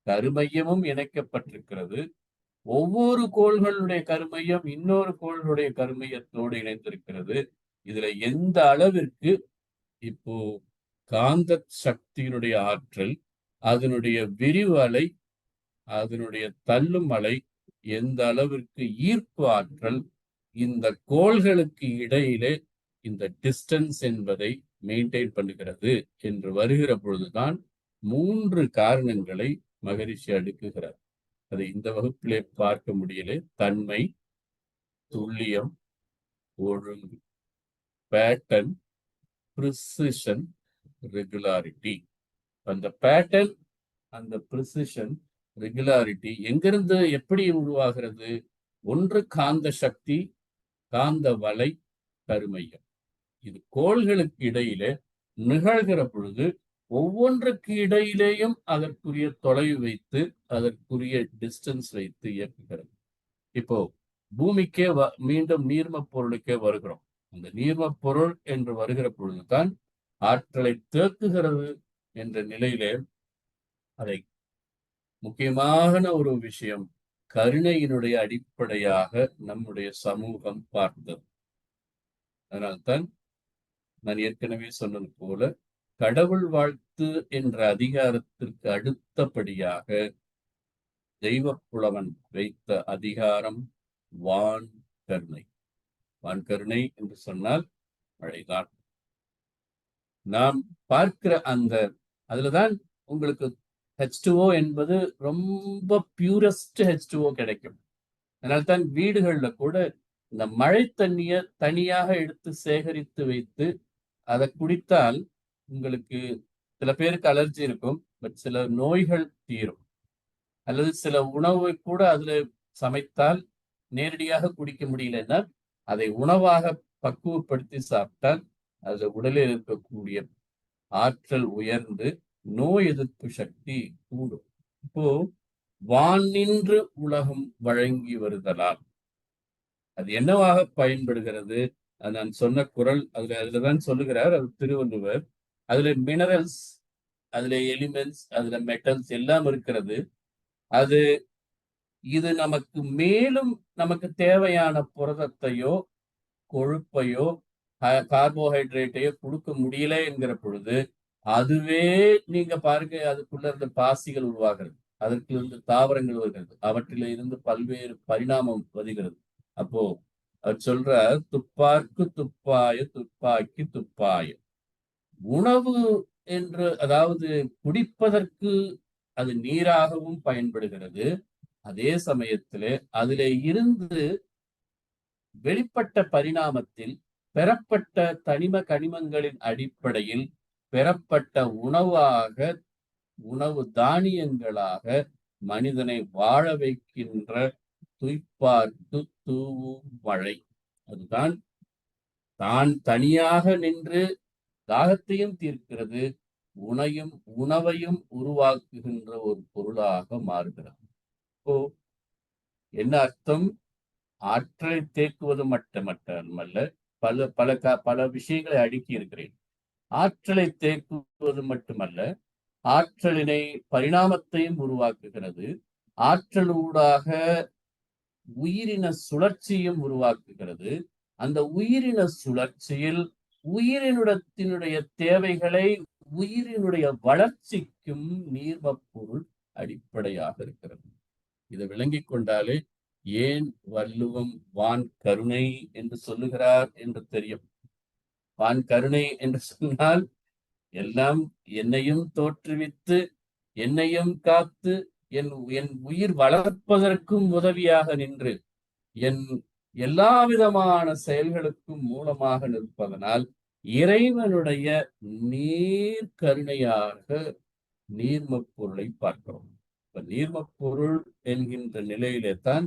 கருமையமும் இணைக்கப்பட்டிருக்கிறது. ஒவ்வொரு கோள்களுடைய கருமையம் இன்னொரு கோள்களுடைய கருமையத்தோடு இணைந்திருக்கிறது. இதுல எந்த அளவிற்கு இப்போ காந்த சக்தியினுடைய ஆற்றல், அதனுடைய விரிவு அலை, அதனுடைய தள்ளும் அலை, எந்த அளவிற்கு ஈர்ப்பு ஆற்றல் இந்த கோள்களுக்கு இடையிலே இந்த டிஸ்டன்ஸ் என்பதை மெயின்டைன் பண்ணுகிறது என்று வருகிற பொழுதுதான் 3 காரணங்களை மகரிஷி அடுக்குகிறார். அதை இந்த வகுப்பிலே பார்க்க முடியல. தன்மை, துல்லியம், ஒழுங்கு, பேட்டர்ன், ப்ரிசிஷன், ரெகுலாரிட்டி. அந்த பேட்டர்ன், அந்த ப்ரிசிஷன், ரெகுலாரிட்டி எங்கிருந்து எப்படி உருவாகிறது? ஒன்று காந்த சக்தி, காந்த வலை, கருமையம். இது கோள்களுக்கு இடையிலே நிகழ்கிற பொழுது ஒவ்வொன்றுக்கு இடையிலேயும் அதற்குரிய தொலைவு வைத்து அதற்குரிய டிஸ்டன்ஸ் வைத்து இயக்குகிறது. இப்போ பூமிக்கே மீண்டும் நீர்ம பொருளுக்கே வருகிறோம். அந்த நீர்ம பொருள் என்று வருகிற பொழுதுதான் ஆற்றலை தேக்குகிறது என்ற நிலையிலே அதை முக்கியமான ஒரு விஷயம் கருணையினுடைய அடிப்படையாக நம்முடைய சமூகம் பார்த்தது. அதனால்தான் நான் ஏற்கனவே சொன்னது போல கடவுள் வாழ்த்து என்ற அதிகாரத்திற்கு அடுத்தபடியாக தெய்வப்புலவன் வைத்த அதிகாரம் வான் கருணை. வான்கருணை என்று சொன்னால் மழைதான். நாம் பார்க்கிற அதுலதான் உங்களுக்கு H2O என்பது ரொம்ப பியூரஸ்ட் H2O கிடைக்கும். அதனால்தான் வீடுகள்ல கூட இந்த மழை தண்ணிய தனியாக எடுத்து சேகரித்து வைத்து அதை குடித்தால் உங்களுக்கு சில பேருக்கு அலர்ஜி இருக்கும், பட் சில நோய்கள் தீரும். அல்லது சில உணவை கூட அதுல சமைத்தால் நேரடியாக குடிக்க முடியலன்னா அதை உணவாக பக்குவப்படுத்தி சாப்பிட்டால் அதுல உடலில் இருக்கக்கூடிய ஆற்றல் உயர்ந்து நோய் எதிர்ப்பு சக்தி கூடும். இப்போ வானின்று உலகம் வழங்கி வருதலால் அது என்னவாக பயன்படுகிறது? நான் சொன்ன குறள் அதுலதான் சொல்லுகிறார் அது திருவள்ளுவர். அதுல மினரல்ஸ், அதுல எலிமெண்ட்ஸ், அதுல மெட்டல்ஸ் எல்லாம் இருக்கிறது. இது நமக்கு மேலும் நமக்கு தேவையான புரதத்தையோ கொழுப்பையோ கார்போஹைட்ரேட்டையோ கொடுக்க முடியல என்கிற பொழுது அதுவே நீங்க பாருங்க, அதுக்குள்ள இருந்து பாசிகள் உருவாகிறது, அதற்கு இருந்து தாவரங்கள் வருகிறது, அவற்றில இருந்து பல்வேறு பரிணாமம் வருகிறது. அப்போ அவர் சொல்ற துப்பார்க்கு துப்பாய துப்பாக்கி துப்பாய உணவு என்று, அதாவது குடிப்பதற்கு அது நீராகவும் பயன்படுகிறது. அதே சமயத்திலே அதிலே இருந்து வெளிப்பட்ட பரிணாமத்தில் பெறப்பட்ட தனிம கனிமங்களின் அடிப்படையில் பெறப்பட்ட உணவு தானியங்களாக மனிதனை வாழ வைக்கின்ற துய்ப்பார்க்கு தூவும் மழை. அதுதான் தான் தனியாக நின்று தாகத்தையும் தீர்க்கிறது, உணவையும் உருவாக்குகின்ற ஒரு பொருளாக மாறுகிறது. இப்போ என்ன அர்த்தம்? ஆற்றலை தேக்குவது மட்டுமல்ல, பல விஷயங்களை அடுக்கி இருக்கிறேன். ஆற்றலை தேக்குவது மட்டுமல்ல, ஆற்றலினை பரிணாமத்தையும் உருவாக்குகிறது, ஆற்றலூடாக உயிரின சுழற்சியும் உருவாக்குகிறது. அந்த உயிரின சுழற்சியில் உயிரினுடைய தேவைகளை உயிரினுடைய வளர்ச்சிக்கும் நீர்மப்பொருள் அடிப்படையாக இருக்கிறது. இதை விளங்கிக் கொண்டாலே ஏன் வள்ளுவம் வான் கருணை என்று சொல்லுகிறார் என்று தெரியும். வான் கருணை என்று சொன்னால் எல்லாம் என்னையும் தோற்றுவித்து என்னையும் காத்து என் உயிர் வளர்ப்பதற்கும் உதவியாக நின்று என் எல்லா விதமான செயல்களுக்கும் மூலமாக நிற்பதனால் இறைவனுடைய நீர் கருணையாக நீர்மப்பொருளை பார்க்கிறோம். இப்ப நீர்மப்பொருள் என்கின்ற நிலையிலே தான்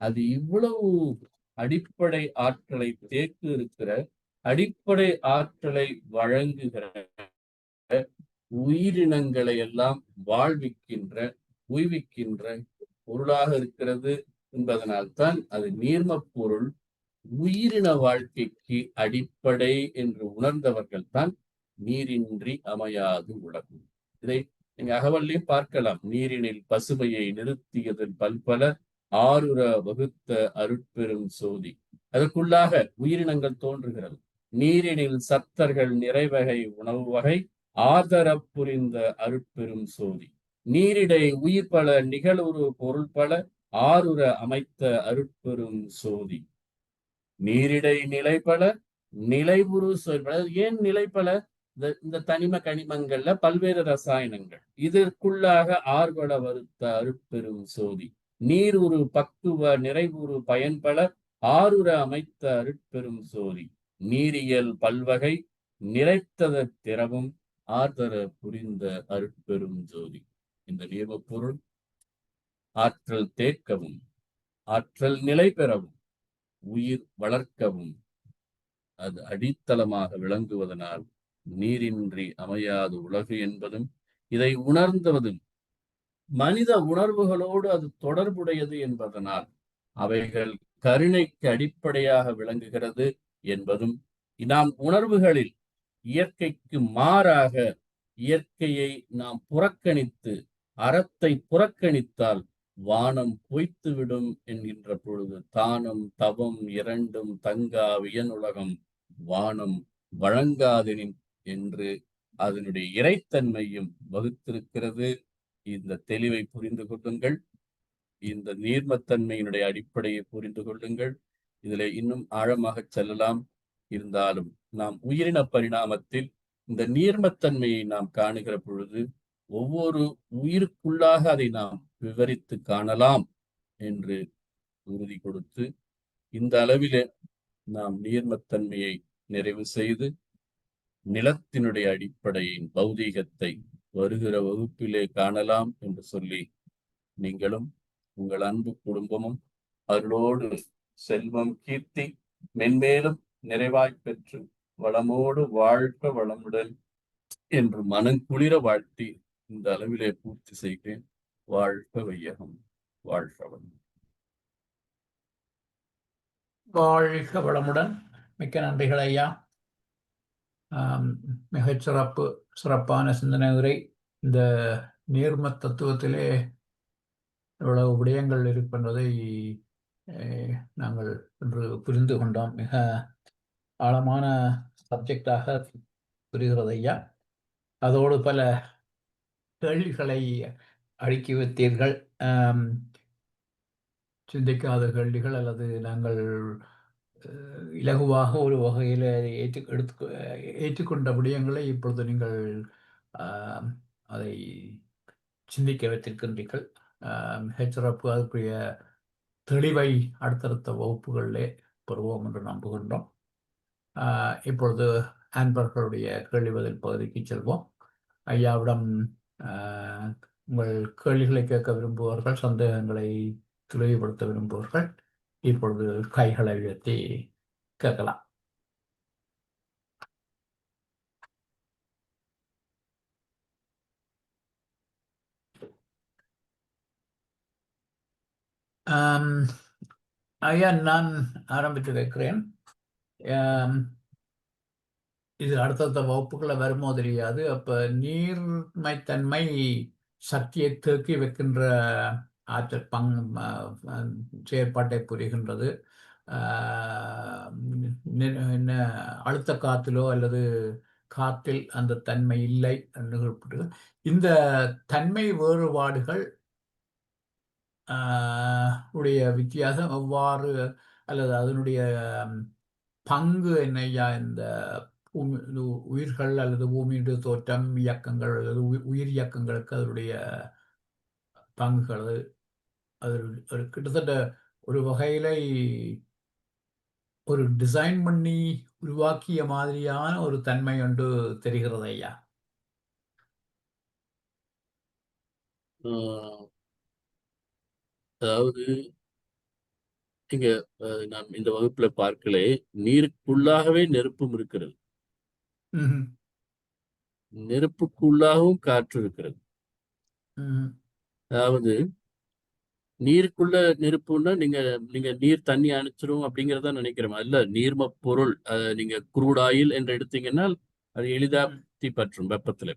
அது இவ்வளவு அடிப்படை ஆற்றலை தேக்கு இருக்கிற, அடிப்படை ஆற்றலை வழங்குகிற, உயிரினங்களை எல்லாம் வாழ்விக்கின்ற உய்விக்கின்ற பொருளாக இருக்கிறது என்பதனால்தான் அது நீர்ம பொருள். உயிரின வாழ்க்கைக்கு அடிப்படை என்று உணர்ந்தவர்கள் தான் நீரின்றி அமையாது உலகம். இதை நீங்க அகவல்லையும் பார்க்கலாம். நீரினில் பசுமையை நிறுத்தியதன் பல்பல ஆருர வகுத்த அருட்பெரும் சோதி. அதற்குள்ளாக உயிரினங்கள் தோன்றுகிறது. நீரினில் சத்தர்கள் நிறைவகை உணவு வகை ஆதர புரிந்த அருட்பெரும் சோதி. நீரிடை உயிர் பல நிகழுறு பொருள் பல ஆருர அமைத்த அருட்பெரும் சோதி. நீரிடை நிலைப்பல நிலைபுரு சொல். ஏன் நிலைப்பல? இந்த தனிம கனிமங்கள்ல பல்வேறு ரசாயனங்கள், இதற்குள்ளாக ஆர்வல வருத்த அருட்பெரும் சோதி. நீர் உரு பக்குவ நிறைவுறு பயன்பல ஆருர அமைத்த அருட்பெரும் சோதி. நீரியல் பல்வகை நிறைத்தத திறவும் ஆர்தர புரிந்த அருட்பெரும் ஜோதி. இந்த நீர்ம பொருள் ஆற்றல் தேக்கவும் ஆற்றல் நிலை பெறவும் உயிர் வளர்க்கவும் அது அடித்தளமாக விளங்குவதனால் நீரின்றி அமையாது உலகு என்பதும், இதை உணர்ந்துவதும் மனித உணர்வுகளோடு அது தொடர்புடையது என்பதனால் அவைகள் கருணைக்கு அடிப்படையாக விளங்குகிறது என்பதும், நாம் உணர்வுகளில் இயற்கைக்கு மாறாக இயற்கையை நாம் புறக்கணித்து அறத்தை புறக்கணித்தால் வானம் பொய்த்துவிடும் என்கின்ற பொழுது தானம் தவம் இரண்டும் தங்கா வியனுலகம் வானம் வழங்காதெனின் என்று அதனுடைய இறைத்தன்மையும் வகுத்திருக்கிறது. இந்த தெளிவை புரிந்து கொள்ளுங்கள். இந்த நீர்மத்தன்மையினுடைய அடிப்படையை புரிந்து கொள்ளுங்கள். இதில் இன்னும் ஆழமாக செல்லலாம். இருந்தாலும் நாம் உயிரின பரிணாமத்தில் இந்த நீர்மத்தன்மையை நாம் காணுகிற பொழுது ஒவ்வொரு உயிருக்குள்ளாக அதை நாம் விவரித்து காணலாம் என்று உறுதி கொடுத்து, இந்த அளவிலே நாம் நீர்மத்தன்மையை நிறைவு செய்து நிலத்தினுடைய அடிப்படையின் பௌதீகத்தை வருகிற வகுப்பிலே காணலாம் என்று சொல்லி, நீங்களும் உங்கள் அன்பு குடும்பமும் அருளோடு செல்வம் கீர்த்தி மென்மேலும் நிறைவாய் பெற்று வளமோடு வாழ்க வளமுடன் என்று மனங்குளிர வாழ்த்தி இந்த அளவிலே பூர்த்தி செய்கிறேன். வாழ்க வையகம், வாழ்க வளம். வாழ்க வளமுடன். மிக்க நன்றிகள் ஐயா. மிகச் சிறப்பான சிந்தனை உரை. இந்த நீர்ம தத்துவத்திலே இவ்வளவு விடயங்கள் இருக்கின்றதை நாங்கள் இன்று புரிந்து கொண்டோம். மிக ஆழமான சப்ஜெக்டாக புரிகிறது ஐயா. அதோடு பல கேள்விகளை அடுக்கி வைத்தீர்கள். சிந்திக்காத கேள்விகள் அல்லது நாங்கள் இலகுவாக ஒரு வகையில் ஏற்றுக்கொண்ட விடயங்களை இப்பொழுது நீங்கள் அதை சிந்திக்க வைத்திருக்கின்றீர்கள். மிகச்சிறப்பு. அதுக்குரிய தெளிவை அடுத்தடுத்த வகுப்புகளிலே பெறுவோம் என்று நம்புகின்றோம். இப்பொழுது அன்பர்களுடைய கேள்வி பதில் பகுதிக்கு செல்வோம். ஐயாவிடம் உங்கள் கேள்விகளை கேட்க விரும்புபவர்கள், சந்தேகங்களை தெளிவுபடுத்த விரும்புபவர்கள் இப்பொழுது கைகளை உயர்த்தி கேட்கலாம். ஐயா, நான் ஆரம்பித்து வைக்கிறேன். இது அடுத்தடுத்த வகுப்புகளை வருமோ தெரியாது. அப்ப நீர்மைத்தன்மை சக்தியை தேக்கி வைக்கின்ற ஆற்றல் செயற்பாட்டை புரிகின்றது. அழுத்த காத்திலோ அல்லது காற்றில் அந்த தன்மை இல்லை என்று இந்த தன்மை வேறுபாடுகள் உடைய வித்தியாசம் எவ்வாறு அல்லது அதனுடைய பங்கு என்னையா இந்த உயிர்கள் அல்லது பூமியுடைய தோற்றம், இயக்கங்கள் அல்லது உயிர் இயக்கங்களுக்கு அதனுடைய பங்குகள், அது கிட்டத்தட்ட ஒரு வகையில ஒரு டிசைன் பண்ணி உருவாக்கிய மாதிரியான ஒரு தன்மை ஒன்று தெரிகிறது ஐயா. அதாவது இங்க நான் இந்த வகுப்புல பார்க்கலே, நீருக்குள்ளாகவே நெருப்பும் இருக்கிறது, நெருப்புக்குள்ளாகவும் காற்று இருக்கிறது. அதாவது நீருக்குள்ள நெருப்புன்னா நீங்க நீர் தண்ணி அணைச்சிரும் அப்படிங்கிறத நினைக்கிறோம். அல்ல, நீர்ம பொருள். நீங்க குரூட் ஆயில் என்று எடுத்தீங்கன்னா அது எளிதா தீ பற்றும் வெப்பத்துல.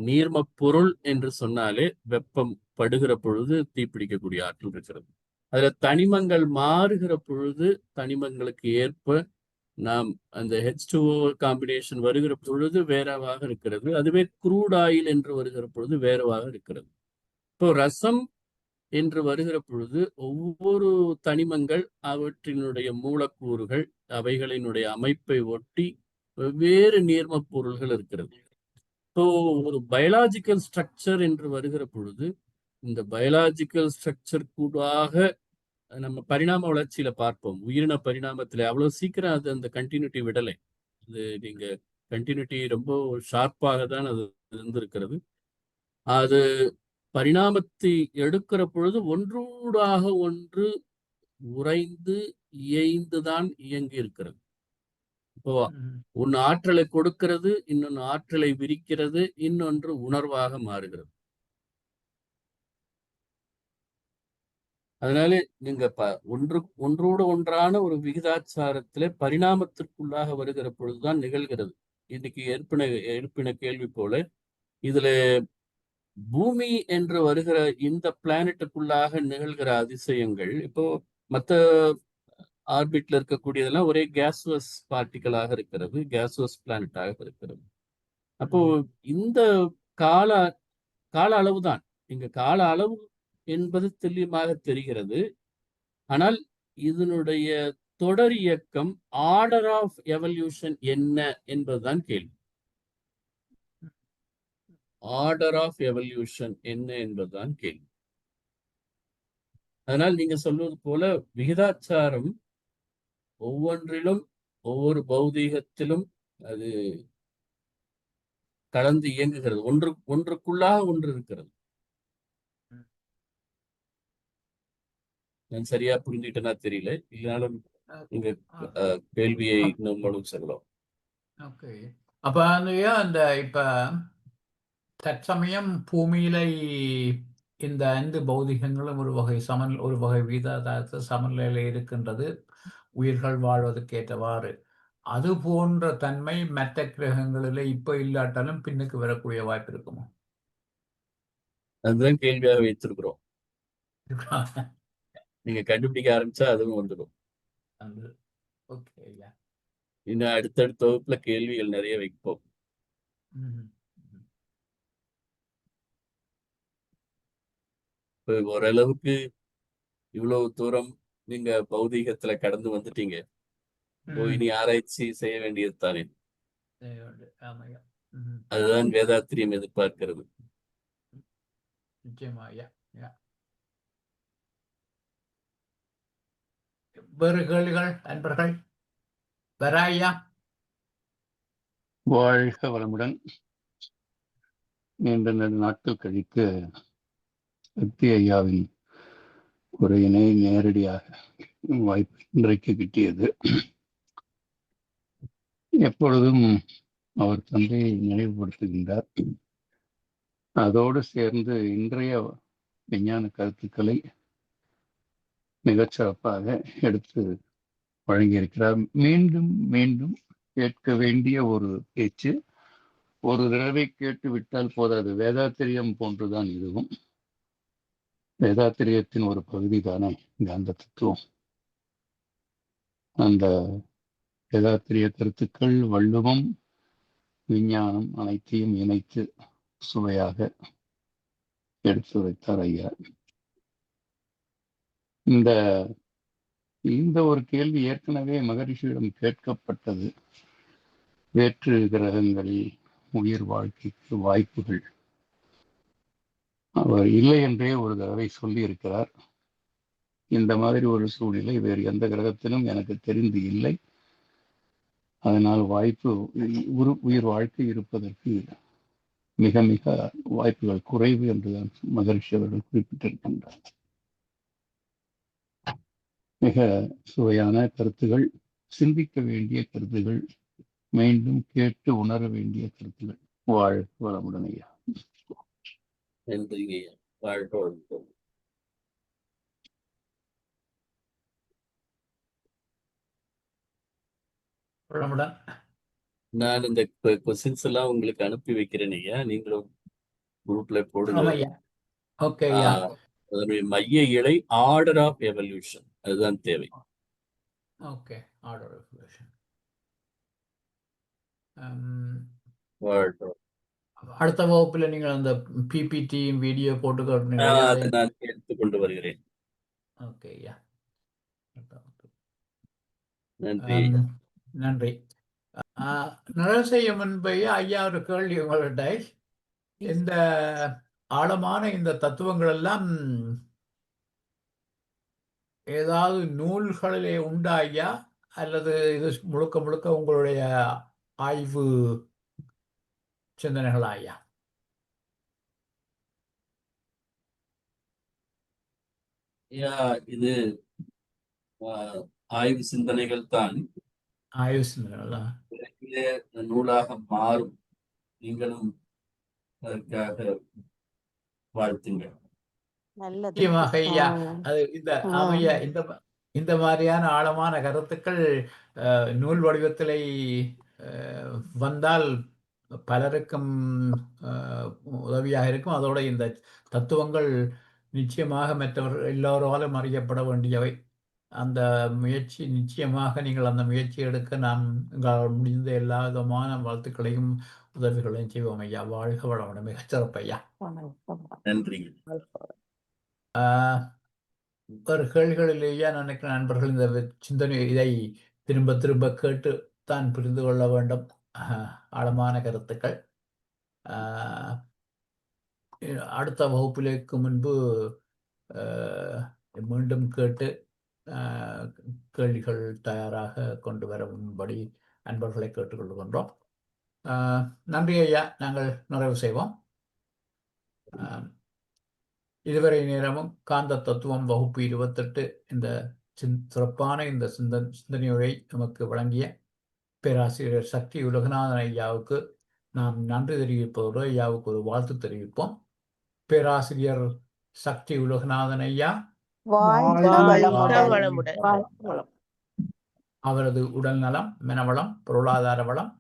நீர்ம பொருள் என்று சொன்னாலே வெப்பம் படுகிற பொழுது தீப்பிடிக்கக்கூடிய ஆற்றல் இருக்கிறது. அதுல தனிமங்கள் மாறுகிற பொழுது தனிமங்களுக்கு ஏற்ப நாம் அந்த H2O காம்பினேஷன் வருகிற பொழுது வேறவாக இருக்கிறது. அதுவே குரூட் ஆயில் என்று வருகிற பொழுது வேறவாக இருக்கிறது. இப்போ ரசம் என்று வருகிற பொழுது ஒவ்வொரு தனிமங்கள் அவற்றினுடைய மூலக்கூறுகள் அவைகளினுடைய அமைப்பை ஒட்டி வெவ்வேறு நீர்ம பொருள்கள் இருக்கிறது. இப்போ ஒரு பயாலாஜிக்கல் ஸ்ட்ரக்சர் என்று வருகிற பொழுது இந்த பயாலாஜிக்கல் ஸ்ட்ரக்சர் கூடாக நம்ம பரிணாம வளர்ச்சியில பார்ப்போம். உயிரின பரிணாமத்துல அவ்வளவு சீக்கிரம் அது அந்த கண்டினியூட்டி விடலை. அது நீங்க கண்டினியூட்டி ரொம்ப ஷார்ப்பாக தான் அது இருந்திருக்கிறது. அது பரிணாமத்தை எடுக்கிற பொழுது ஒன்றூடாக ஒன்று உறைந்து இயைந்துதான் இயங்கி இருக்கிறது. இப்போ ஒன்னு ஆற்றலை கொடுக்கிறது, இன்னொன்னு ஆற்றலை விரிக்கிறது, இன்னொன்று உணர்வாக மாறுகிறது. அதனால நீங்க ஒன்றோடு ஒன்றான ஒரு விகிதாச்சாரத்திலே பரிணாமத்திற்குள்ளாக வருகிற பொழுதுதான் நிகழ்கிறது. இன்னைக்கு எழுப்பின கேள்வி போல இதுல பூமி என்று வருகிற இந்த பிளானட்டுக்குள்ளாக நிகழ்கிற அதிசயங்கள், இப்போ மற்ற ஆர்பிட்ல இருக்கக்கூடியதெல்லாம் ஒரே கேஸ்வஸ் பார்ட்டிகளாக இருக்கிறது, கேஸ்வஸ் பிளானட்டாக இருக்கிறது. அப்போ இந்த கால அளவு தான் இங்க கால அளவு என்பது துல்லியமாக தெரிகிறது. ஆனால் இதனுடைய தொடர் இயக்கம் ஆர்டர் ஆஃப் எவல்யூஷன் என்ன என்பதுதான் கேள்வி. ஆர்டர் ஆஃப் எவல்யூஷன் என்ன என்பதுதான் கேள்வி. அதனால் நீங்க சொல்வது போல விகிதாச்சாரம் ஒவ்வொன்றிலும் ஒவ்வொரு பௌதீகத்திலும் அது கலந்து இயங்குகிறது. ஒன்றுக்குள்ளாக ஒன்று இருக்கிறது. நான் சரியா புரிஞ்சுக்கிட்டேன்னா தெரியல. இல்லைனாலும் நீங்க கேள்வியை இன்னும் மூலம் செல்லலாம். ஓகே. அப்ப அந்த இப்ப தற்சமயம் பூமியில இந்த 5 பௌதிகங்களும் ஒரு வகை வீதாதாரத்து சமநிலையில இருக்கின்றது. உயிர்கள் வாழ்வதற்கேற்றவாறு. அது போன்ற தன்மை மற்ற கிரகங்களில இப்ப இல்லாட்டாலும் பின்னுக்கு வரக்கூடிய வாய்ப்பு இருக்குமோ? அதுதான் கேள்வியாக வைத்திருக்கிறோம். நீங்க கண்டுபிடிக்க ஆரம்பிச்சா அதுவும் வந்துடும். ஓகே ஐயா. இன்னும் அடுத்தடுத்த வகுப்புல கேள்விகள் நிறைய வைப்போம். ஓரளவுக்கு இவ்வளவு தூரம் நீங்க பௌதீகத்துல கடந்து வந்துட்டீங்க. இனி ஆராய்ச்சி செய்ய வேண்டியது தானே. அதுதான் வேதாத்திரியம் எதிர்பார்க்கிறது. நிச்சயமா ஐயா. வேறு கேள்விகள் அன்பர்கள் வராயா? வாழ்க வளமுடன். நீண்ட நாட்கள் கழித்து சக்தி ஐயாவின் உரையினை நேரடியாக வாய்ப்பு இன்றைக்கு கிட்டியது. எப்பொழுதும் அவர் தந்தையை நினைவுபடுத்துகின்றார். அதோடு சேர்ந்து இன்றைய விஞ்ஞான கருத்துக்களை மிகச்சிறப்பாக எடுத்து வழங்கியிருக்கிறார். மீண்டும் மீண்டும் கேட்க வேண்டிய ஒரு பேச்சு. ஒரு தடவை கேட்டு விட்டால் போதாது. வேதாத்திரியம் போன்றுதான் இதுவும். வேதாத்திரியத்தின் ஒரு பகுதி தானே காந்த தத்துவம். அந்த வேதாத்திரிய கருத்துக்கள், வள்ளுவம், விஞ்ஞானம் அனைத்தையும் இணைத்து சுவையாக எடுத்து வைத்தார் ஐயா. இந்த ஒரு கேள்வி ஏற்கனவே மகரிஷியிடம் கேட்கப்பட்டது. வேற்று கிரகங்களில் உயிர் வாழ்க்கைக்கு வாய்ப்புகள் அவர் இல்லை என்றே ஒரு தடவை சொல்லி இருக்கிறார். இந்த மாதிரி ஒரு சூழ்நிலை வேறு எந்த கிரகத்திலும் எனக்கு தெரிந்து இல்லை. அதனால் உயிர் வாழ்க்கை இருப்பதற்கு மிக மிக வாய்ப்புகள் குறைவு என்றுதான் மகரிஷி அவர்கள் குறிப்பிட்டிருக்கின்றார். மிக சுவையான கருத்துகள், சிந்திக்க வேண்டிய கருத்துகள், மீண்டும் கேட்டு உணர வேண்டிய கருத்துகள். வாழ்க வளமுடன் ஐயா. நன்றி. வாழ்க வளமுடன். நான் இந்த கொஸ்டின்ஸ் எல்லாம் உங்களுக்கு அனுப்பி வைக்கிறேன் ஐயா. நீங்களும் குரூப்ல போடுங்க. அதனுடைய மைய இலை ஆர்டர் ஆஃப் எவல்யூஷன், அதுதான் தேவை. Okay, order of evolution. அடுத்த வகுப்புல நீங்கள் அந்த பிபிடி வீடியோ போட்டு நான் எடுத்துக்கொண்டு வருகிறேன். ஓகே ஐயா. நன்றி. நன்றி. நிழல் செய்யும் முன்பே ஐயா ஒரு கேள்வி உங்கள்கிட்ட. இந்த ஆழமான இந்த தத்துவங்கள் எல்லாம் ஏதாவது நூல்களிலே உண்டா ஐயா, அல்லது இது முழுக்க முழுக்க உங்களுடைய ஆய்வு சிந்தனைகளா ஐயா? இது ஆய்வு சிந்தனைகள் தான். ஆய்வு சிந்தனைகளா? நூலாக மாறும். நீங்களும் அதற்காக வாழ்த்துங்கள். நிச்சயமாக ஐயா. அது இந்த மாதிரியான ஆழமான கருத்துக்கள் நூல் வடிவத்திலே வந்தால் பலருக்கும் உதவியாக இருக்கும். அதோட இந்த தத்துவங்கள் நிச்சயமாக மற்றவர்கள் எல்லோராலும் அறியப்பட வேண்டியவை. அந்த முயற்சி நிச்சயமாக நீங்கள் அந்த முயற்சி எடுக்க நாம் எங்களால் முடிந்த எல்லா விதமான வாழ்த்துக்களையும் உதவிகளையும் செய்வோம் ஐயா. வாழ்க வளமுடன். மிகச்சிறப்பு ஐயா. நன்றி. ஒரு கேள்விகளிலேயே நான் நினைக்கிறேன் நண்பர்கள் இந்த சிந்தனை இதை திரும்ப திரும்ப கேட்டு தான் புரிந்து கொள்ள வேண்டும். ஆழமான கருத்துக்கள். அடுத்த வகுப்பிലേക്ക് முன்பு மீண்டும் கேட்டு கேள்விகள் தயாராக கொண்டு வரும்படி அன்பர்களை கேட்டுக்கொள்கின்றோம். நன்றி ஐயா. நாங்கள் நிறைவு செய்வோம். இதுவரை நேரமும் காந்த தத்துவம் வகுப்பு 28 இந்த சிறப்பான இந்த சிந்தனையுரை நமக்கு வழங்கிய பேராசிரியர் சக்தி உலகநாதன் ஐயாவுக்கு நாம் நன்றி தெரிவிப்பதோடு ஐயாவுக்கு ஒரு வாழ்த்து தெரிவிப்போம். பேராசிரியர் சக்தி உலகநாதன் ஐயா அவரது உடல் நலம், மனவளம், பொருளாதார வளம்,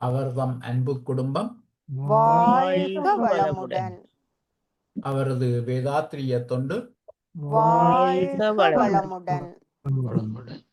அவர்தம் அன்பு குடும்பம், அவரது வேதாத்திரிய தொண்டு வளமுடன்